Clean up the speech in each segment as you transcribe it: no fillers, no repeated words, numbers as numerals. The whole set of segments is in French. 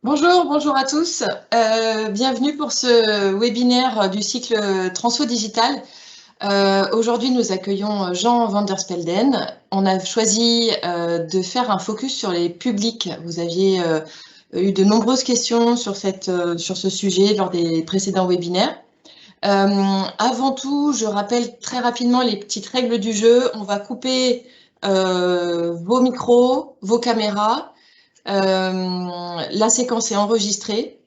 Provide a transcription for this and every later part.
Bonjour à tous. Bienvenue pour ce webinaire du cycle Transfo Digital. Aujourd'hui, nous accueillons Jean van der Spelden. On a choisi de faire un focus sur les publics. Vous aviez eu de nombreuses questions sur ce sujet lors des précédents webinaires. Avant tout, je rappelle très rapidement les petites règles du jeu. On va couper vos micros, vos caméras. La séquence est enregistrée.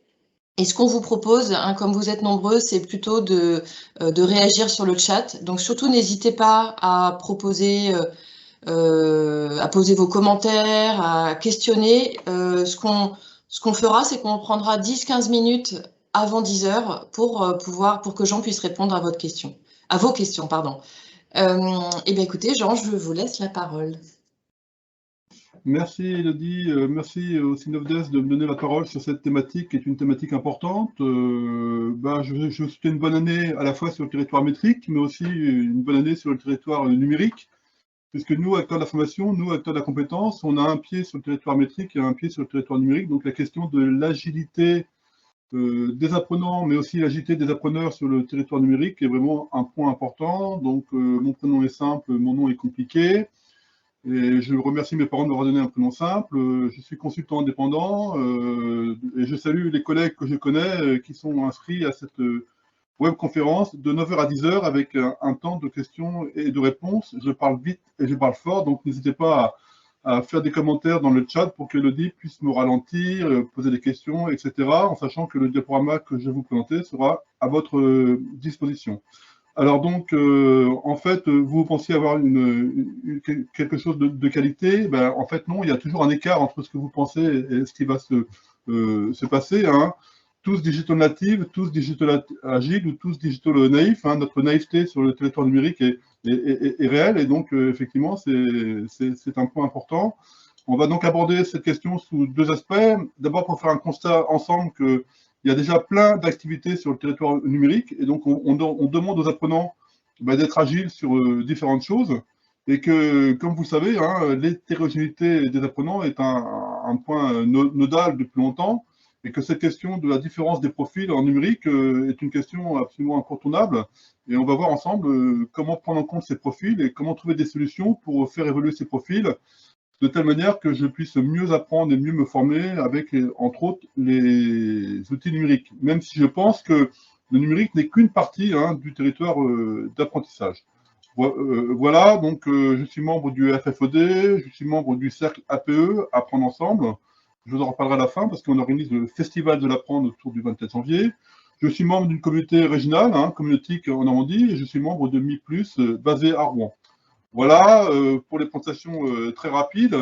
Et ce qu'on vous propose, comme vous êtes nombreux, c'est plutôt de réagir sur le chat. Donc surtout, n'hésitez pas à proposer, à poser vos commentaires, à questionner. Ce qu'on fera, c'est qu'on prendra 10-15 minutes avant 10 heures pour que Jean puisse répondre à vos questions, pardon. Eh bien, écoutez, Jean, je vous laisse la parole. Merci Elodie, merci au Synovdes de me donner la parole sur cette thématique qui est une thématique importante. Je vous souhaite une bonne année à la fois sur le territoire métrique, mais aussi une bonne année sur le territoire numérique, puisque nous, acteurs de la formation, nous, acteurs de la compétence, on a un pied sur le territoire métrique et un pied sur le territoire numérique. Donc la question de l'agilité des apprenants, mais aussi l'agilité des appreneurs sur le territoire numérique est vraiment un point important. Donc mon prénom est simple, mon nom est compliqué. Et je remercie mes parents de m'avoir donné un prénom simple. Je suis consultant indépendant et je salue les collègues que je connais qui sont inscrits à cette webconférence de 9 h à 10 h avec un temps de questions et de réponses. Je parle vite et je parle fort, donc n'hésitez pas à faire des commentaires dans le chat pour que Elodie puisse me ralentir, poser des questions, etc., en sachant que le diaporama que je vais vous présenter sera à votre disposition. Alors donc, en fait, vous pensiez avoir quelque chose de qualité, ben, en fait non, il y a toujours un écart entre ce que vous pensez et ce qui va se passer. Hein. Tous digital natives, tous digital agiles ou tous digital naïfs. Hein. Notre naïveté sur le territoire numérique est réelle et donc effectivement c'est un point important. On va donc aborder cette question sous deux aspects. D'abord pour faire un constat ensemble que il y a déjà plein d'activités sur le territoire numérique et donc on demande aux apprenants d'être agiles sur différentes choses et que, comme vous le savez, hein, l'hétérogénéité des apprenants est un point nodal depuis longtemps et que cette question de la différence des profils en numérique est une question absolument incontournable et on va voir ensemble comment prendre en compte ces profils et comment trouver des solutions pour faire évoluer ces profils de telle manière que je puisse mieux apprendre et mieux me former avec, entre autres, les outils numériques, même si je pense que le numérique n'est qu'une partie du territoire d'apprentissage. Voilà, donc je suis membre du FFOD, je suis membre du cercle APE, Apprendre Ensemble. Je vous en reparlerai à la fin parce qu'on organise le Festival de l'Apprendre autour du 24 janvier. Je suis membre d'une communauté régionale, communautique en Normandie, et je suis membre de Mi+, basé à Rouen. Voilà, pour les présentations très rapides.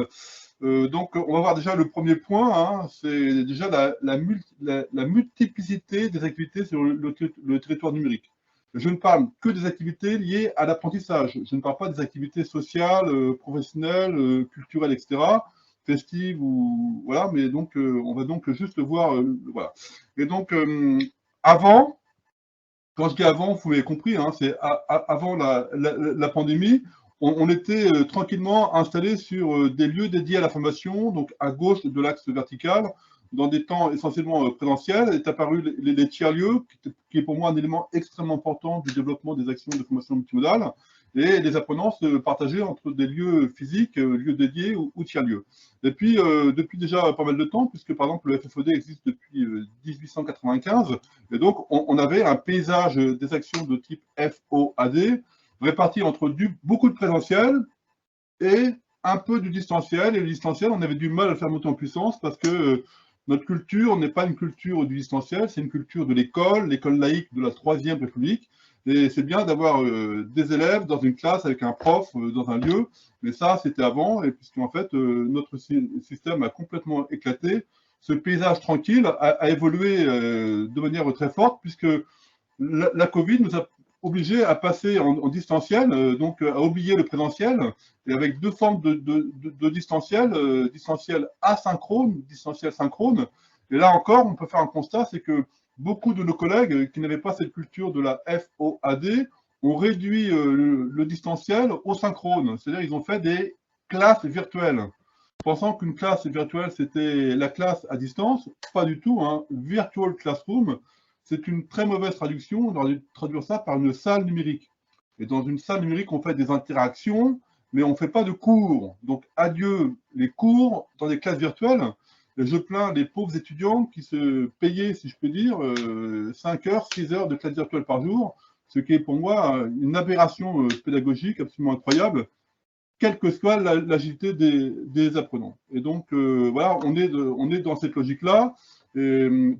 Donc, on va voir déjà le premier point, c'est déjà la multiplicité des activités sur le territoire numérique. Je ne parle que des activités liées à l'apprentissage. Je ne parle pas des activités sociales, professionnelles, culturelles, etc., festives ou voilà. Mais donc, on va donc juste voir, voilà. Et donc, avant. Quand je dis avant, vous m'avez compris, c'est avant la pandémie, on était tranquillement installé sur des lieux dédiés à la formation, donc à gauche de l'axe vertical, dans des temps essentiellement présentiels, est apparu les tiers-lieux, qui est pour moi un élément extrêmement important du développement des actions de formation multimodale, et les apprenants se partageaient entre des lieux physiques, lieux dédiés ou tiers-lieux. Et puis, depuis déjà pas mal de temps, puisque par exemple le FFOD existe depuis 1895, et donc on avait un paysage des actions de type FOAD, réparti entre beaucoup de présentiel et un peu du distanciel. Et le distanciel, on avait du mal à le faire monter en puissance parce que notre culture n'est pas une culture du distanciel, c'est une culture de l'école laïque de la Troisième République. Et c'est bien d'avoir des élèves dans une classe avec un prof dans un lieu, mais ça, c'était avant, et puisqu'en fait, notre système a complètement éclaté. Ce paysage tranquille a évolué de manière très forte, puisque la Covid nous a obligés à passer en distanciel, donc à oublier le présentiel, et avec deux formes de distanciel, distanciel asynchrone, distanciel synchrone. Et là encore, on peut faire un constat, c'est que beaucoup de nos collègues qui n'avaient pas cette culture de la FOAD ont réduit le distanciel au synchrone, c'est-à-dire ils ont fait des classes virtuelles. pensant qu'une classe virtuelle, c'était la classe à distance. Pas du tout, hein. Virtual Classroom, c'est une très mauvaise traduction. On aurait dû traduire ça par une salle numérique. Et dans une salle numérique, on fait des interactions, mais on ne fait pas de cours. Donc, adieu les cours dans des classes virtuelles. Et je plains les pauvres étudiants qui se payaient, si je peux dire, 5 heures, 6 heures de classe virtuelle par jour, ce qui est pour moi une aberration pédagogique absolument incroyable, quelle que soit l'agilité des apprenants. Et donc, voilà, on est dans cette logique-là.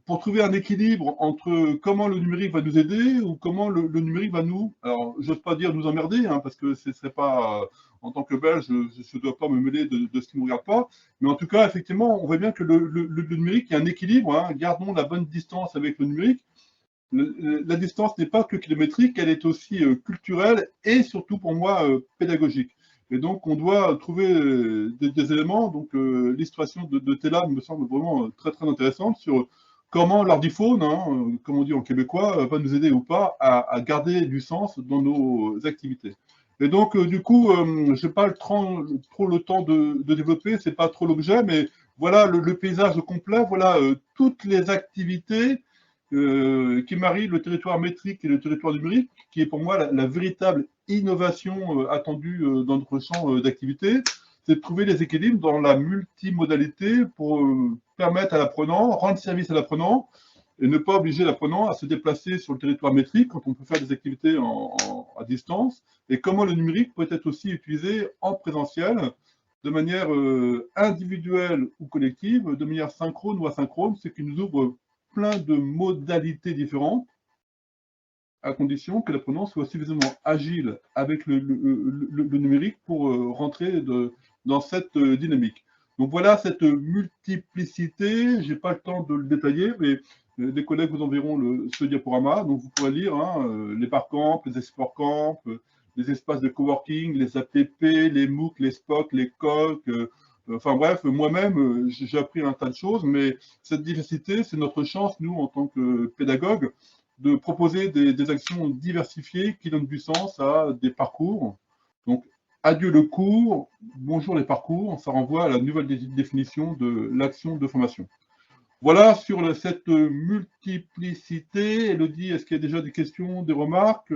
Pour trouver un équilibre entre comment le numérique va nous aider ou comment le numérique va nous, alors j'ose pas dire nous emmerder, hein, parce que ce serait pas, en tant que Belge, je ne dois pas me mêler de ce qui ne me regarde pas, mais en tout cas, effectivement, on voit bien que le numérique, il y a un équilibre, hein, gardons la bonne distance avec le numérique. La distance n'est pas que kilométrique, elle est aussi culturelle et surtout pour moi pédagogique. Et donc, on doit trouver des éléments. Donc, l'illustration de Tela me semble vraiment très, très intéressante sur comment l'ordiphone, hein, comme on dit en québécois, va nous aider ou pas à garder du sens dans nos activités. Et donc, du coup, je n'ai pas trop le temps de développer, ce n'est pas trop l'objet, mais voilà le paysage complet, voilà toutes les activités qui marie le territoire métrique et le territoire numérique, qui est pour moi la véritable innovation attendue dans notre champ d'activité, c'est de trouver les équilibres dans la multimodalité pour permettre à l'apprenant, rendre service à l'apprenant, et ne pas obliger l'apprenant à se déplacer sur le territoire métrique quand on peut faire des activités à distance, et comment le numérique peut être aussi utilisé en présentiel, de manière individuelle ou collective, de manière synchrone ou asynchrone, ce qui nous ouvre plein de modalités différentes, à condition que l'apprenant soit suffisamment agile avec le numérique pour rentrer dans cette dynamique. Donc voilà cette multiplicité, je n'ai pas le temps de le détailler, mais des collègues vous enverront ce diaporama, donc vous pourrez lire hein, les barcamps, les export-camps, les espaces de coworking, les APP, les MOOC, les SPOC, les COC, enfin bref, moi-même, j'ai appris un tas de choses, mais cette diversité, c'est notre chance, nous, en tant que pédagogues, de proposer des actions diversifiées qui donnent du sens à des parcours. Donc, adieu le cours, bonjour les parcours, ça renvoie à la nouvelle définition de l'action de formation. Voilà sur cette multiplicité. Elodie, est-ce qu'il y a déjà des questions, des remarques?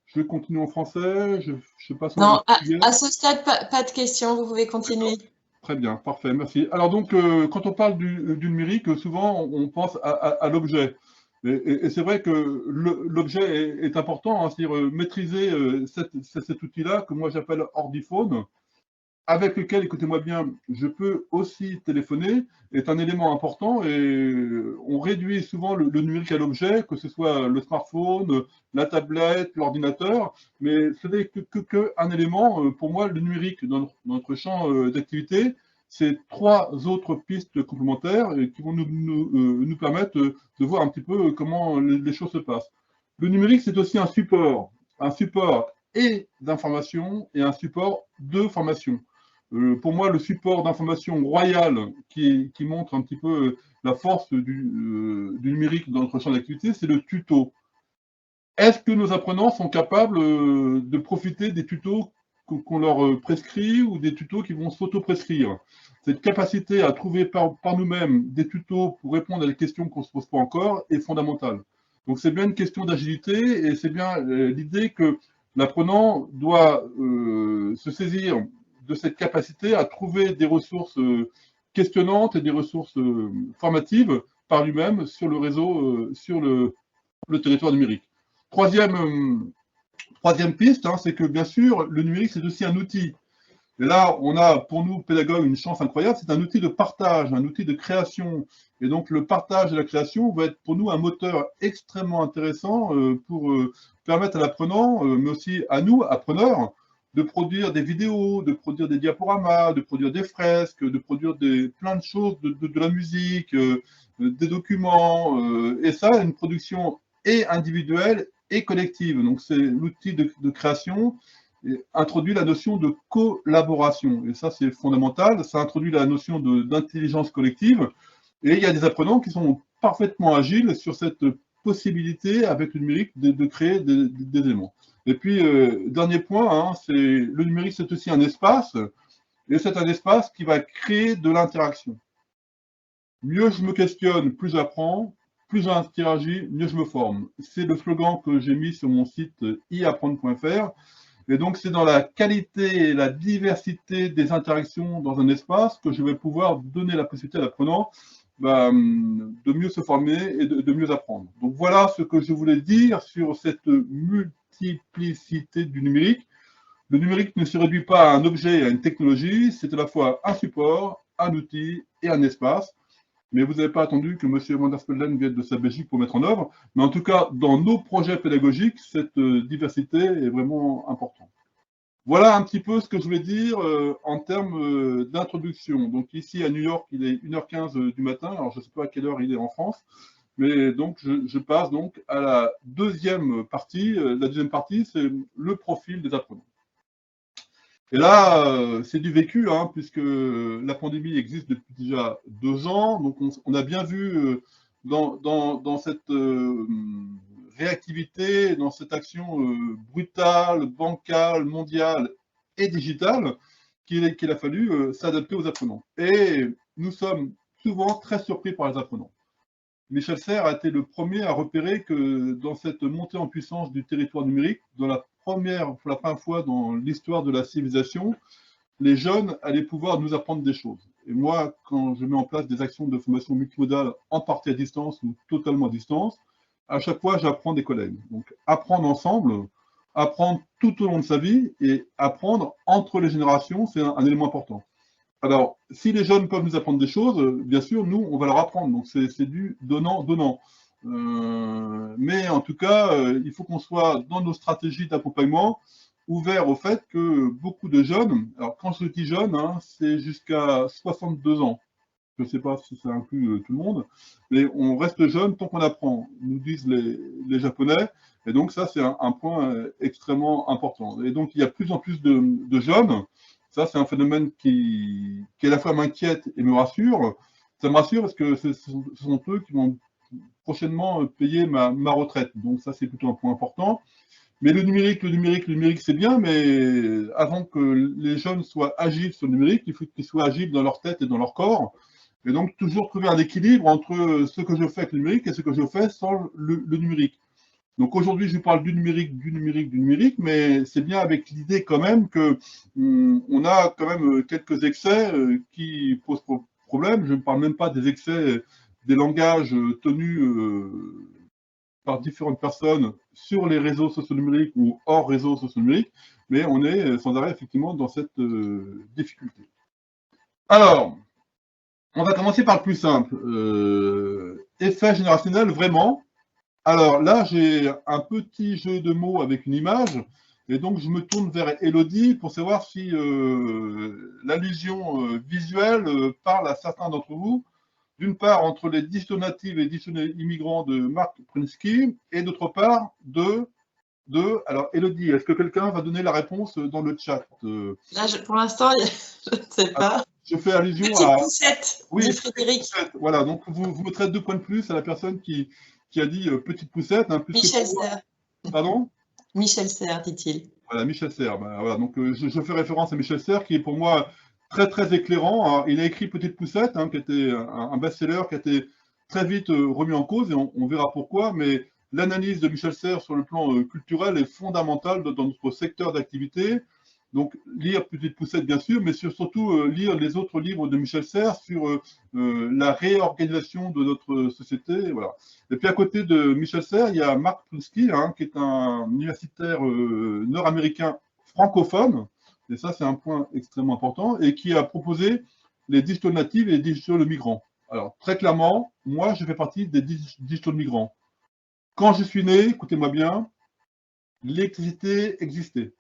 Je vais continuer en français, je passe en Non, à ce stade, pas de questions, vous pouvez continuer. Très bien, parfait, merci. Alors donc, quand on parle du numérique, souvent on pense à l'objet. Et c'est vrai que l'objet est important, hein, c'est-à-dire maîtriser cet outil-là que moi j'appelle ordiphone, avec lequel, écoutez-moi bien, je peux aussi téléphoner, est un élément important et on réduit souvent le numérique à l'objet, que ce soit le smartphone, la tablette, l'ordinateur, mais ce n'est qu'un élément. Pour moi, le numérique dans notre champ d'activité, c'est 3 autres pistes complémentaires qui vont nous permettre de voir un petit peu comment les choses se passent. Le numérique, c'est aussi un support et d'information et un support de formation. Pour moi, le support d'information royal qui montre un petit peu la force du numérique dans notre champ d'activité, c'est le tuto. Est-ce que nos apprenants sont capables de profiter des tutos qu'on leur prescrit ou des tutos qui vont s'auto-prescrire? Cette capacité à trouver par nous-mêmes des tutos pour répondre à des questions qu'on ne se pose pas encore est fondamentale. Donc c'est bien une question d'agilité et c'est bien l'idée que l'apprenant doit se saisir de cette capacité à trouver des ressources questionnantes et des ressources formatives par lui-même sur le réseau, sur le territoire numérique. Troisième piste, hein, c'est que bien sûr, le numérique, c'est aussi un outil. Et là, on a pour nous, pédagogues, une chance incroyable, c'est un outil de partage, un outil de création. Et donc, le partage et la création va être pour nous un moteur extrêmement intéressant pour permettre à l'apprenant, mais aussi à nous, appreneurs, de produire des vidéos, de produire des diaporamas, de produire des fresques, de produire plein de choses, de la musique, des documents, et ça, une production et individuelle et collective. Donc, c'est l'outil de création introduit la notion de collaboration. Et ça, c'est fondamental. Ça introduit la notion d'intelligence collective. Et il y a des apprenants qui sont parfaitement agiles sur cette possibilité, avec le numérique, de créer des éléments. Et puis, dernier point, hein, c'est le numérique, c'est aussi un espace. Et c'est un espace qui va créer de l'interaction. Mieux je me questionne, plus j'apprends, plus j'interagis, mieux je me forme. C'est le slogan que j'ai mis sur mon site iapprendre.fr. Et donc, c'est dans la qualité et la diversité des interactions dans un espace que je vais pouvoir donner la possibilité à l'apprenant de mieux se former et de mieux apprendre. Donc, voilà ce que je voulais dire sur cette multiplicité du numérique. Le numérique ne se réduit pas à un objet et à une technologie, c'est à la fois un support, un outil et un espace. Mais vous n'avez pas attendu que M. van der Spelden vienne de sa Belgique pour mettre en œuvre. Mais en tout cas, dans nos projets pédagogiques, cette diversité est vraiment importante. Voilà un petit peu ce que je voulais dire en termes d'introduction. Donc ici à New York, il est 1h15 du matin. Alors je ne sais pas à quelle heure il est en France. Mais donc je passe donc à la deuxième partie. La deuxième partie, c'est le profil des apprenants. Et là, c'est du vécu, hein, puisque la pandémie existe depuis déjà 2 ans. Donc, on a bien vu dans cette réactivité, dans cette action brutale, bancale, mondiale et digitale, qu'il a fallu s'adapter aux apprenants. Et nous sommes souvent très surpris par les apprenants. Michel Serres a été le premier à repérer que dans cette montée en puissance du territoire numérique, pour la première fois dans l'histoire de la civilisation, les jeunes allaient pouvoir nous apprendre des choses. Et moi, quand je mets en place des actions de formation multimodale, en partie à distance ou totalement à distance, à chaque fois, j'apprends des collègues. Donc, apprendre ensemble, apprendre tout au long de sa vie et apprendre entre les générations, c'est un élément important. Alors, si les jeunes peuvent nous apprendre des choses, bien sûr, nous, on va leur apprendre. Donc, c'est du donnant-donnant. Mais en tout cas, il faut qu'on soit dans nos stratégies d'accompagnement ouverts au fait que beaucoup de jeunes, alors quand je dis jeunes, hein, c'est jusqu'à 62 ans. Je ne sais pas si ça inclut tout le monde, mais on reste jeune tant qu'on apprend, nous disent les Japonais. Et donc, ça, c'est un point extrêmement important. Et donc, il y a plus en plus de jeunes. Ça, c'est un phénomène qui à la fois m'inquiète et me rassure. Ça me rassure parce que ce sont eux qui vont prochainement payer ma retraite. Donc ça, c'est plutôt un point important. Mais le numérique, c'est bien, mais avant que les jeunes soient agiles sur le numérique, il faut qu'ils soient agiles dans leur tête et dans leur corps. Et donc, toujours trouver un équilibre entre ce que je fais avec le numérique et ce que je fais sans le numérique. Donc aujourd'hui, je parle du numérique, mais c'est bien avec l'idée quand même qu'on a quand même quelques excès qui posent problème. Je ne parle même pas des excès des langages tenus par différentes personnes sur les réseaux sociaux numériques ou hors réseaux sociaux numériques, mais on est sans arrêt effectivement dans cette difficulté. Alors, on va commencer par le plus simple. Effet générationnel, vraiment. Alors là, j'ai un petit jeu de mots avec une image, et donc je me tourne vers Elodie pour savoir si l'allusion visuelle parle à certains d'entre vous. D'une part, entre les digital natives et digital immigrants de Mark Prensky, et d'autre part, alors Elodie, est-ce que quelqu'un va donner la réponse dans le chat? Là, pour l'instant, je ne sais pas. Je fais allusion Petite poussette, oui, dit Frédéric. Poussette. Voilà, donc vous mettrez 2 points de plus à la personne qui a dit petite poussette. Hein, Michel Serres. Pardon? Michel Serres, dit-il. Voilà, Michel Serres. Ben, voilà, donc je fais référence à Michel Serres, qui est pour moi très très éclairant. Alors, il a écrit Petite poussette, hein, qui était un best-seller, qui a été très vite remis en cause, et on verra pourquoi, mais l'analyse de Michel Serres sur le plan culturel est fondamentale dans notre secteur d'activité. Donc, lire Petite poussette, bien sûr, mais surtout lire les autres livres de Michel Serres sur la réorganisation de notre société. Voilà. Et puis, à côté de Michel Serres, il y a Mark Prensky, hein, qui est un universitaire nord-américain francophone, et ça, c'est un point extrêmement important, et qui a proposé les digital natives et les digital migrants. Alors, très clairement, moi, je fais partie des digital migrants. Quand je suis né, écoutez-moi bien, l'électricité existait.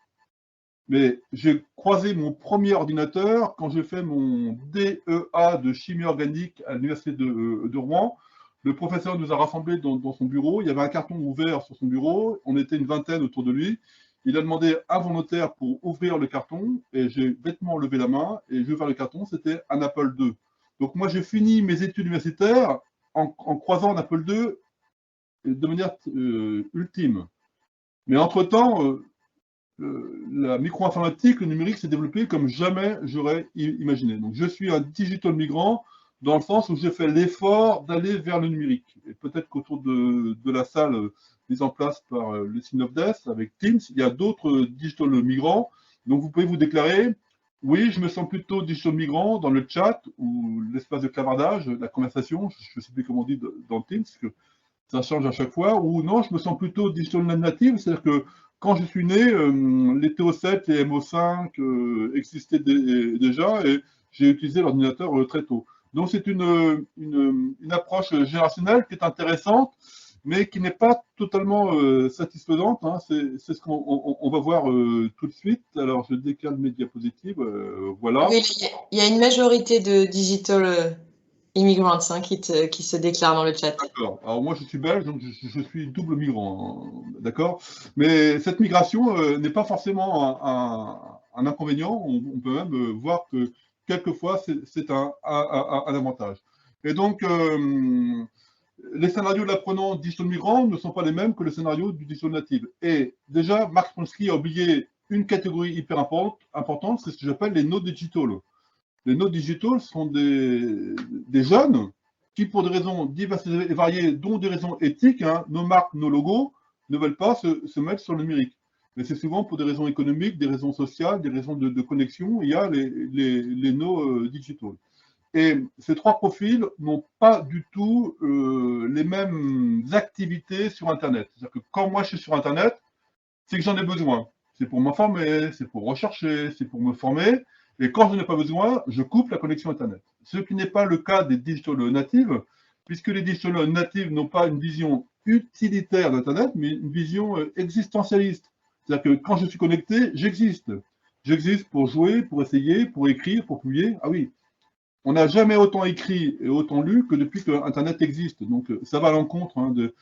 Mais j'ai croisé mon premier ordinateur quand j'ai fait mon DEA de chimie organique à l'université de Rouen. Le professeur nous a rassemblés dans son bureau. Il y avait un carton ouvert sur son bureau. On était une vingtaine autour de lui. Il a demandé un volontaire pour ouvrir le carton et j'ai bêtement levé la main et j'ai ouvert le carton. C'était un Apple II. Donc moi, j'ai fini mes études universitaires en croisant un Apple II de manière ultime. Mais entre-temps, la micro-informatique, le numérique s'est développé comme jamais j'aurais imaginé. Donc je suis un digital migrant dans le sens où j'ai fait l'effort d'aller vers le numérique. Et peut-être qu'autour de la salle mise en place par le Sign of Death avec Teams, il y a d'autres digital migrants. Donc vous pouvez vous déclarer, oui, je me sens plutôt digital migrant dans le chat ou l'espace de clavardage, la conversation, je ne sais plus comment on dit dans Teams, parce que ça change à chaque fois, ou non, je me sens plutôt digital native, c'est-à-dire que quand je suis né, les TO7 et MO5 existaient déjà et j'ai utilisé l'ordinateur très tôt. Donc c'est une approche générationnelle qui est intéressante, mais qui n'est pas totalement satisfaisante. Hein. C'est ce qu'on va voir tout de suite. Alors je décale mes diapositives, voilà. Oui, il y a une majorité de digital immigrants hein, qui se déclarent dans le chat. D'accord. Alors moi je suis belge, donc je suis double migrant, hein, d'accord. Mais cette migration n'est pas forcément un inconvénient. On peut même voir que quelquefois c'est un avantage. Et donc les scénarios de l'apprenant digital migrant ne sont pas les mêmes que le scénario du digital native. Et déjà, Marc Sponsky a oublié une catégorie hyper importante, c'est ce que j'appelle les no digital. Les no digital sont des jeunes qui, pour des raisons diverses et variées, dont des raisons éthiques, hein, nos marques, nos logos, ne veulent pas se mettre sur le numérique. Mais c'est souvent pour des raisons économiques, des raisons sociales, des raisons de connexion. Il y a les no digital. Et ces trois profils n'ont pas du tout les mêmes activités sur Internet. C'est-à-dire que quand moi je suis sur Internet, c'est que j'en ai besoin. C'est pour m'informer, c'est pour rechercher, c'est pour me former. Et quand je n'ai pas besoin, je coupe la connexion Internet. Ce qui n'est pas le cas des digital natives, puisque les digital natives n'ont pas une vision utilitaire d'Internet, mais une vision existentialiste. C'est-à-dire que quand je suis connecté, j'existe. J'existe pour jouer, pour essayer, pour écrire, pour publier. Ah oui, on n'a jamais autant écrit et autant lu que depuis que Internet existe. Donc ça va à l'encontre hein, de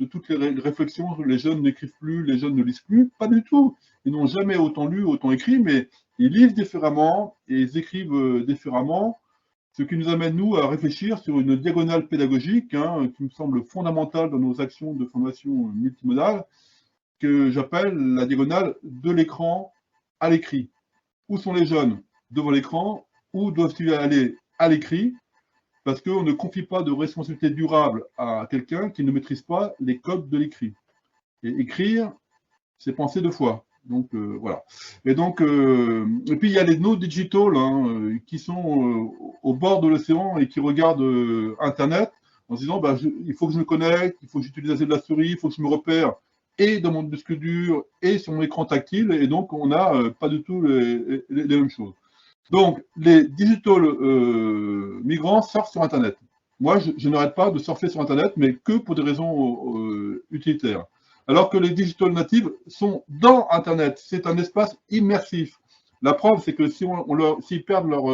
toutes les réflexions. Les jeunes n'écrivent plus, les jeunes ne lisent plus. Pas du tout. Ils n'ont jamais autant lu, autant écrit, mais ils lisent différemment et ils écrivent différemment. Ce qui nous amène, nous, à réfléchir sur une diagonale pédagogique hein, qui me semble fondamentale dans nos actions de formation multimodale, que j'appelle la diagonale de l'écran à l'écrit. Où sont les jeunes? Devant l'écran. Où doivent-ils aller à l'écrit? Parce qu'on ne confie pas de responsabilité durable à quelqu'un qui ne maîtrise pas les codes de l'écrit. Et écrire, c'est penser deux fois. Donc voilà. Et donc, et puis il y a les no digital hein, qui sont au bord de l'océan et qui regardent Internet en se disant bah, il faut que je me connecte, il faut que j'utilise de la souris, il faut que je me repère et dans mon disque dur et sur mon écran tactile. Et donc on n'a pas du tout les mêmes choses. Donc, les digital migrants surfent sur Internet. Moi, je n'arrête pas de surfer sur Internet, mais que pour des raisons utilitaires. Alors que les digital natives sont dans Internet. C'est un espace immersif. La preuve, c'est que s'ils perdent leur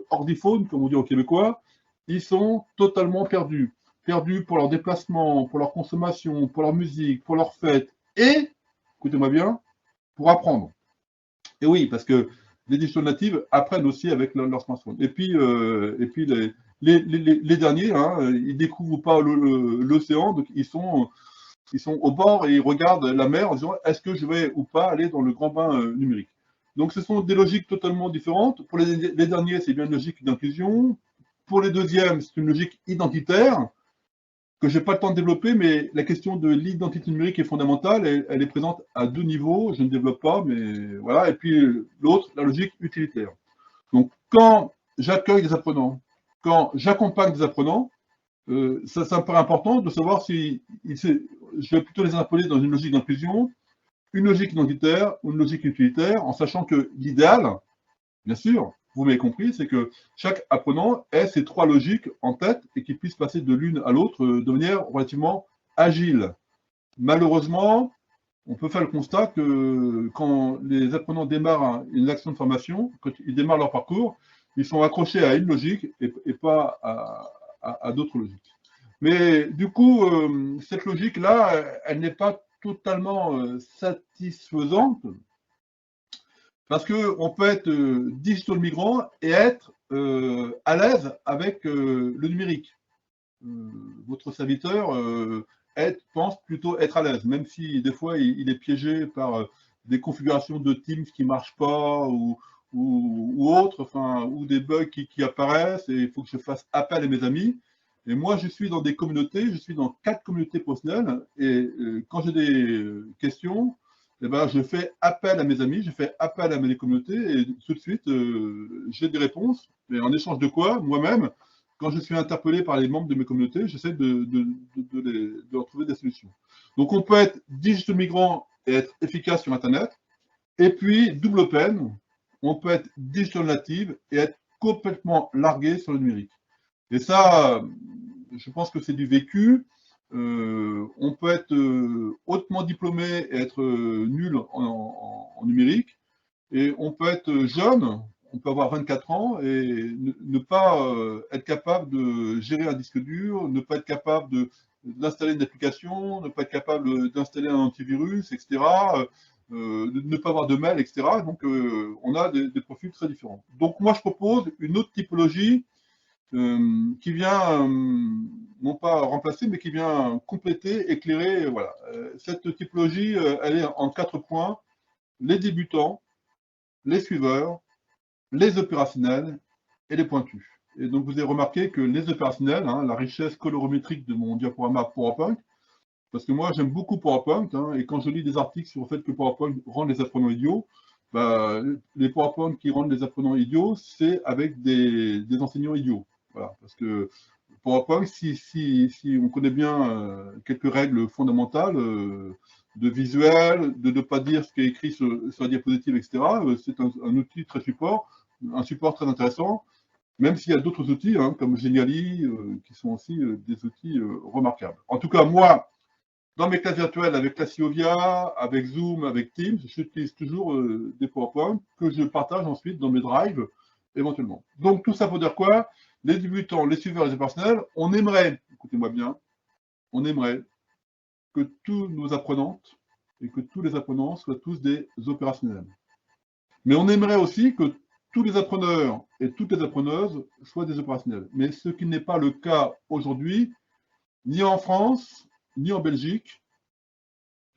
ordiphone, comme on dit au québécois, ils sont totalement perdus. Perdus pour leur déplacement, pour leur consommation, pour leur musique, pour leur fête, et, écoutez-moi bien, pour apprendre. Et oui, parce que les digital natives apprennent aussi avec leur smartphone. Et puis les derniers, hein, ils découvrent pas l'océan, donc ils sont au bord et ils regardent la mer en disant est-ce que je vais ou pas aller dans le grand bain numérique. Donc ce sont des logiques totalement différentes. Pour les derniers, c'est bien une logique d'inclusion. Pour les deuxièmes, c'est une logique identitaire que je n'ai pas le temps de développer, mais la question de l'identité numérique est fondamentale. Elle est présente à deux niveaux. Je ne développe pas, mais voilà. Et puis l'autre, la logique utilitaire. Donc, quand j'accueille des apprenants, quand j'accompagne des apprenants, ça me paraît important de savoir si je vais plutôt les interpeller dans une logique d'inclusion, une logique identitaire ou une logique utilitaire, en sachant que l'idéal, bien sûr, vous m'avez compris, c'est que chaque apprenant ait ces trois logiques en tête et qu'il puisse passer de l'une à l'autre de manière relativement agile. Malheureusement, on peut faire le constat que quand les apprenants démarrent une action de formation, quand ils démarrent leur parcours, ils sont accrochés à une logique et pas à d'autres logiques. Mais du coup, cette logique-là, elle n'est pas totalement satisfaisante. Parce qu'on peut être digital migrant et être à l'aise avec le numérique. Votre serviteur pense plutôt être à l'aise, même si des fois il est piégé par des configurations de Teams qui ne marchent pas ou autres, enfin, ou des bugs qui apparaissent et il faut que je fasse appel à mes amis. Et moi, je suis dans des communautés, je suis dans 4 communautés professionnelles et quand j'ai des questions, eh ben, je fais appel à mes amis, je fais appel à mes communautés et tout de suite, j'ai des réponses. Et en échange de quoi, moi-même, quand je suis interpellé par les membres de mes communautés, j'essaie de leur trouver des solutions. Donc, on peut être digital migrant et être efficace sur Internet. Et puis, double peine, on peut être digital native et être complètement largué sur le numérique. Et ça, je pense que c'est du vécu. On peut être hautement diplômé et être nul en numérique. Et on peut être jeune, on peut avoir 24 ans et ne pas être capable de gérer un disque dur, ne pas être capable d'installer une application, ne pas être capable d'installer un antivirus, etc. Ne pas avoir de mail, etc. Donc, on a des profils très différents. Donc, moi, je propose une autre typologie qui vient, non pas remplacer, mais qui vient compléter, éclairer. Voilà. Cette typologie, elle est en 4 points. Les débutants, les suiveurs, les opérationnels et les pointus. Et donc, vous avez remarqué que les opérationnels, hein, la richesse colorimétrique de mon diaporama PowerPoint, parce que moi, j'aime beaucoup PowerPoint, hein, et quand je lis des articles sur le fait que PowerPoint rend les apprenants idiots, bah, les PowerPoint qui rendent les apprenants idiots, c'est avec des enseignants idiots. Voilà, parce que PowerPoint, si on connaît bien quelques règles fondamentales de visuel, de ne pas dire ce qui est écrit sur la diapositive, etc., c'est un outil très support, un support très intéressant, même s'il y a d'autres outils, hein, comme Geniali, qui sont aussi des outils remarquables. En tout cas, moi, dans mes classes virtuelles avec Classiovia, avec Zoom, avec Teams, j'utilise toujours des PowerPoint que je partage ensuite dans mes drives, éventuellement. Donc, tout ça pour dire quoi? Les débutants, les suiveurs et les personnels, on aimerait, écoutez-moi bien, on aimerait que tous nos apprenantes et que tous les apprenants soient tous des opérationnels. Mais on aimerait aussi que tous les appreneurs et toutes les appreneuses soient des opérationnels. Mais ce qui n'est pas le cas aujourd'hui, ni en France, ni en Belgique,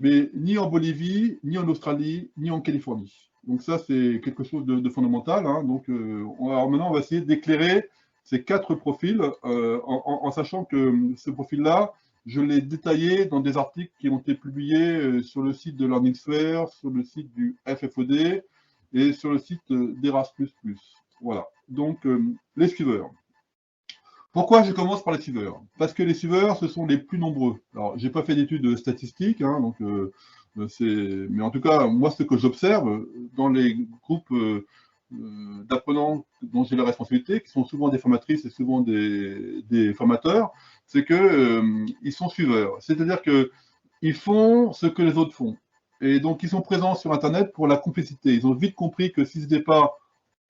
mais ni en Bolivie, ni en Australie, ni en Californie. Donc ça, c'est quelque chose de fondamental. Hein. Donc, alors maintenant, on va essayer d'éclairer ces 4 profils en sachant que ce profil-là, je l'ai détaillé dans des articles qui ont été publiés sur le site de LearningSphere, sur le site du FFOD et sur le site d'Erasmus+. Voilà. Donc, les suiveurs. Pourquoi je commence par les suiveurs? Parce que les suiveurs, ce sont les plus nombreux. Alors, j'ai pas fait d'études statistiques, hein, donc mais en tout cas, moi, ce que j'observe dans les groupes d'apprenants dont j'ai la responsabilité, qui sont souvent des formatrices et souvent des formateurs, c'est que ils sont suiveurs. C'est-à-dire que ils font ce que les autres font. Et donc, ils sont présents sur Internet pour la complicité. Ils ont vite compris que s'ils n'étaient pas,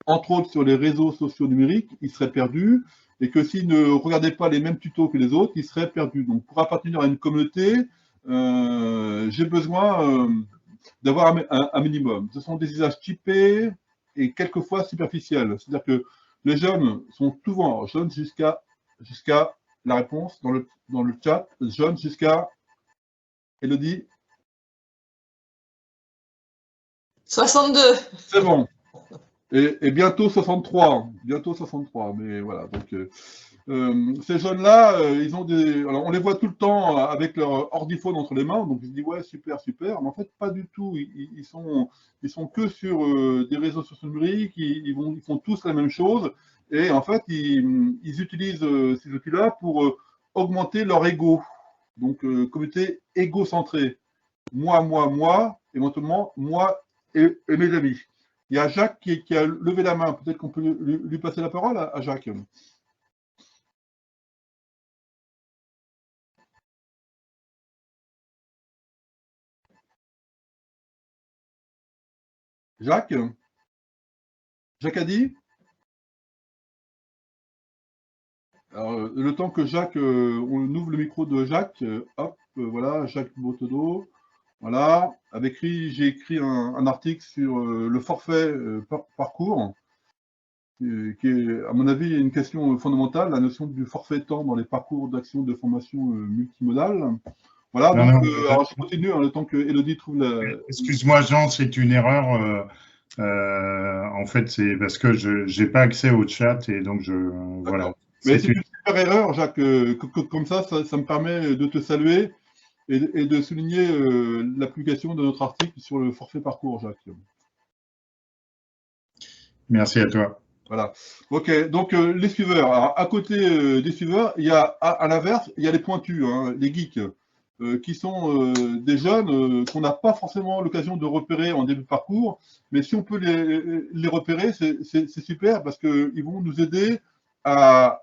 entre autres, sur les réseaux sociaux numériques, ils seraient perdus et que s'ils ne regardaient pas les mêmes tutos que les autres, ils seraient perdus. Donc, pour appartenir à une communauté, j'ai besoin d'avoir un minimum. Ce sont des usages typés et quelquefois superficiels. C'est-à-dire que les jeunes sont souvent jeunes jusqu'à la réponse dans le chat, jeunes jusqu'à Elodie. 62. C'est bon. Et bientôt 63. Bientôt 63. Mais voilà. Donc, ces jeunes-là, ils ont alors, on les voit tout le temps avec leur ordiphone entre les mains. Donc, ils se disent, ouais, super, super. Mais en fait, pas du tout. Ils sont que sur des réseaux sociaux numériques. Ils font tous la même chose. Et en fait, ils utilisent ces outils-là pour augmenter leur ego. Donc, communauté égocentrée. Moi, éventuellement, moi et mes amis. Il y a Jacques qui a levé la main. Peut-être qu'on peut lui passer la parole à Jacques. Jacques? Jacques a dit? Alors, le temps que Jacques, on ouvre le micro de Jacques, hop, voilà, Jacques Botodo. Voilà, j'ai écrit un article sur le forfait parcours, qui est, à mon avis, une question fondamentale, la notion du forfait temps dans les parcours d'action de formation multimodale. Voilà, Non, donc non, alors je continue le temps que Elodie trouve la... Excuse-moi, Jean, c'est une erreur. En fait, c'est parce que je n'ai pas accès au chat et donc voilà. Mais c'est une super erreur, Jacques. Comme ça me permet de te saluer et de souligner la publication de notre article sur le forfait parcours, Jacques. Merci à toi. Voilà. Ok, donc les suiveurs. Alors, à côté des suiveurs, il y a, à l'inverse, il y a les pointus, hein, les geeks, qui sont des jeunes qu'on n'a pas forcément l'occasion de repérer en début de parcours, mais si on peut les repérer, c'est super parce qu'ils vont nous aider à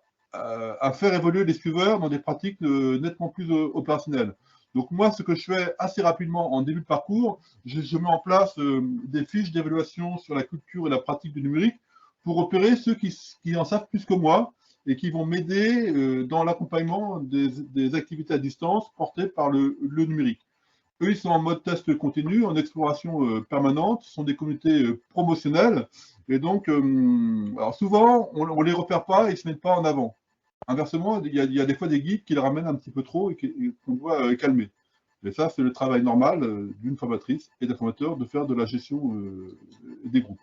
faire évoluer les suiveurs dans des pratiques nettement plus opérationnelles. Donc moi, ce que je fais assez rapidement en début de parcours, je mets en place des fiches d'évaluation sur la culture et la pratique du numérique pour repérer ceux qui en savent plus que moi et qui vont m'aider dans l'accompagnement des activités à distance portées par le numérique. Eux, ils sont en mode test continu, en exploration permanente, ce sont des communautés promotionnelles, et donc, alors souvent, on ne les repère pas et ils ne se mettent pas en avant. Inversement, il y a des fois des guides qui les ramènent un petit peu trop et qu'on doit calmer. Et ça, c'est le travail normal d'une formatrice et d'un formateur de faire de la gestion des groupes.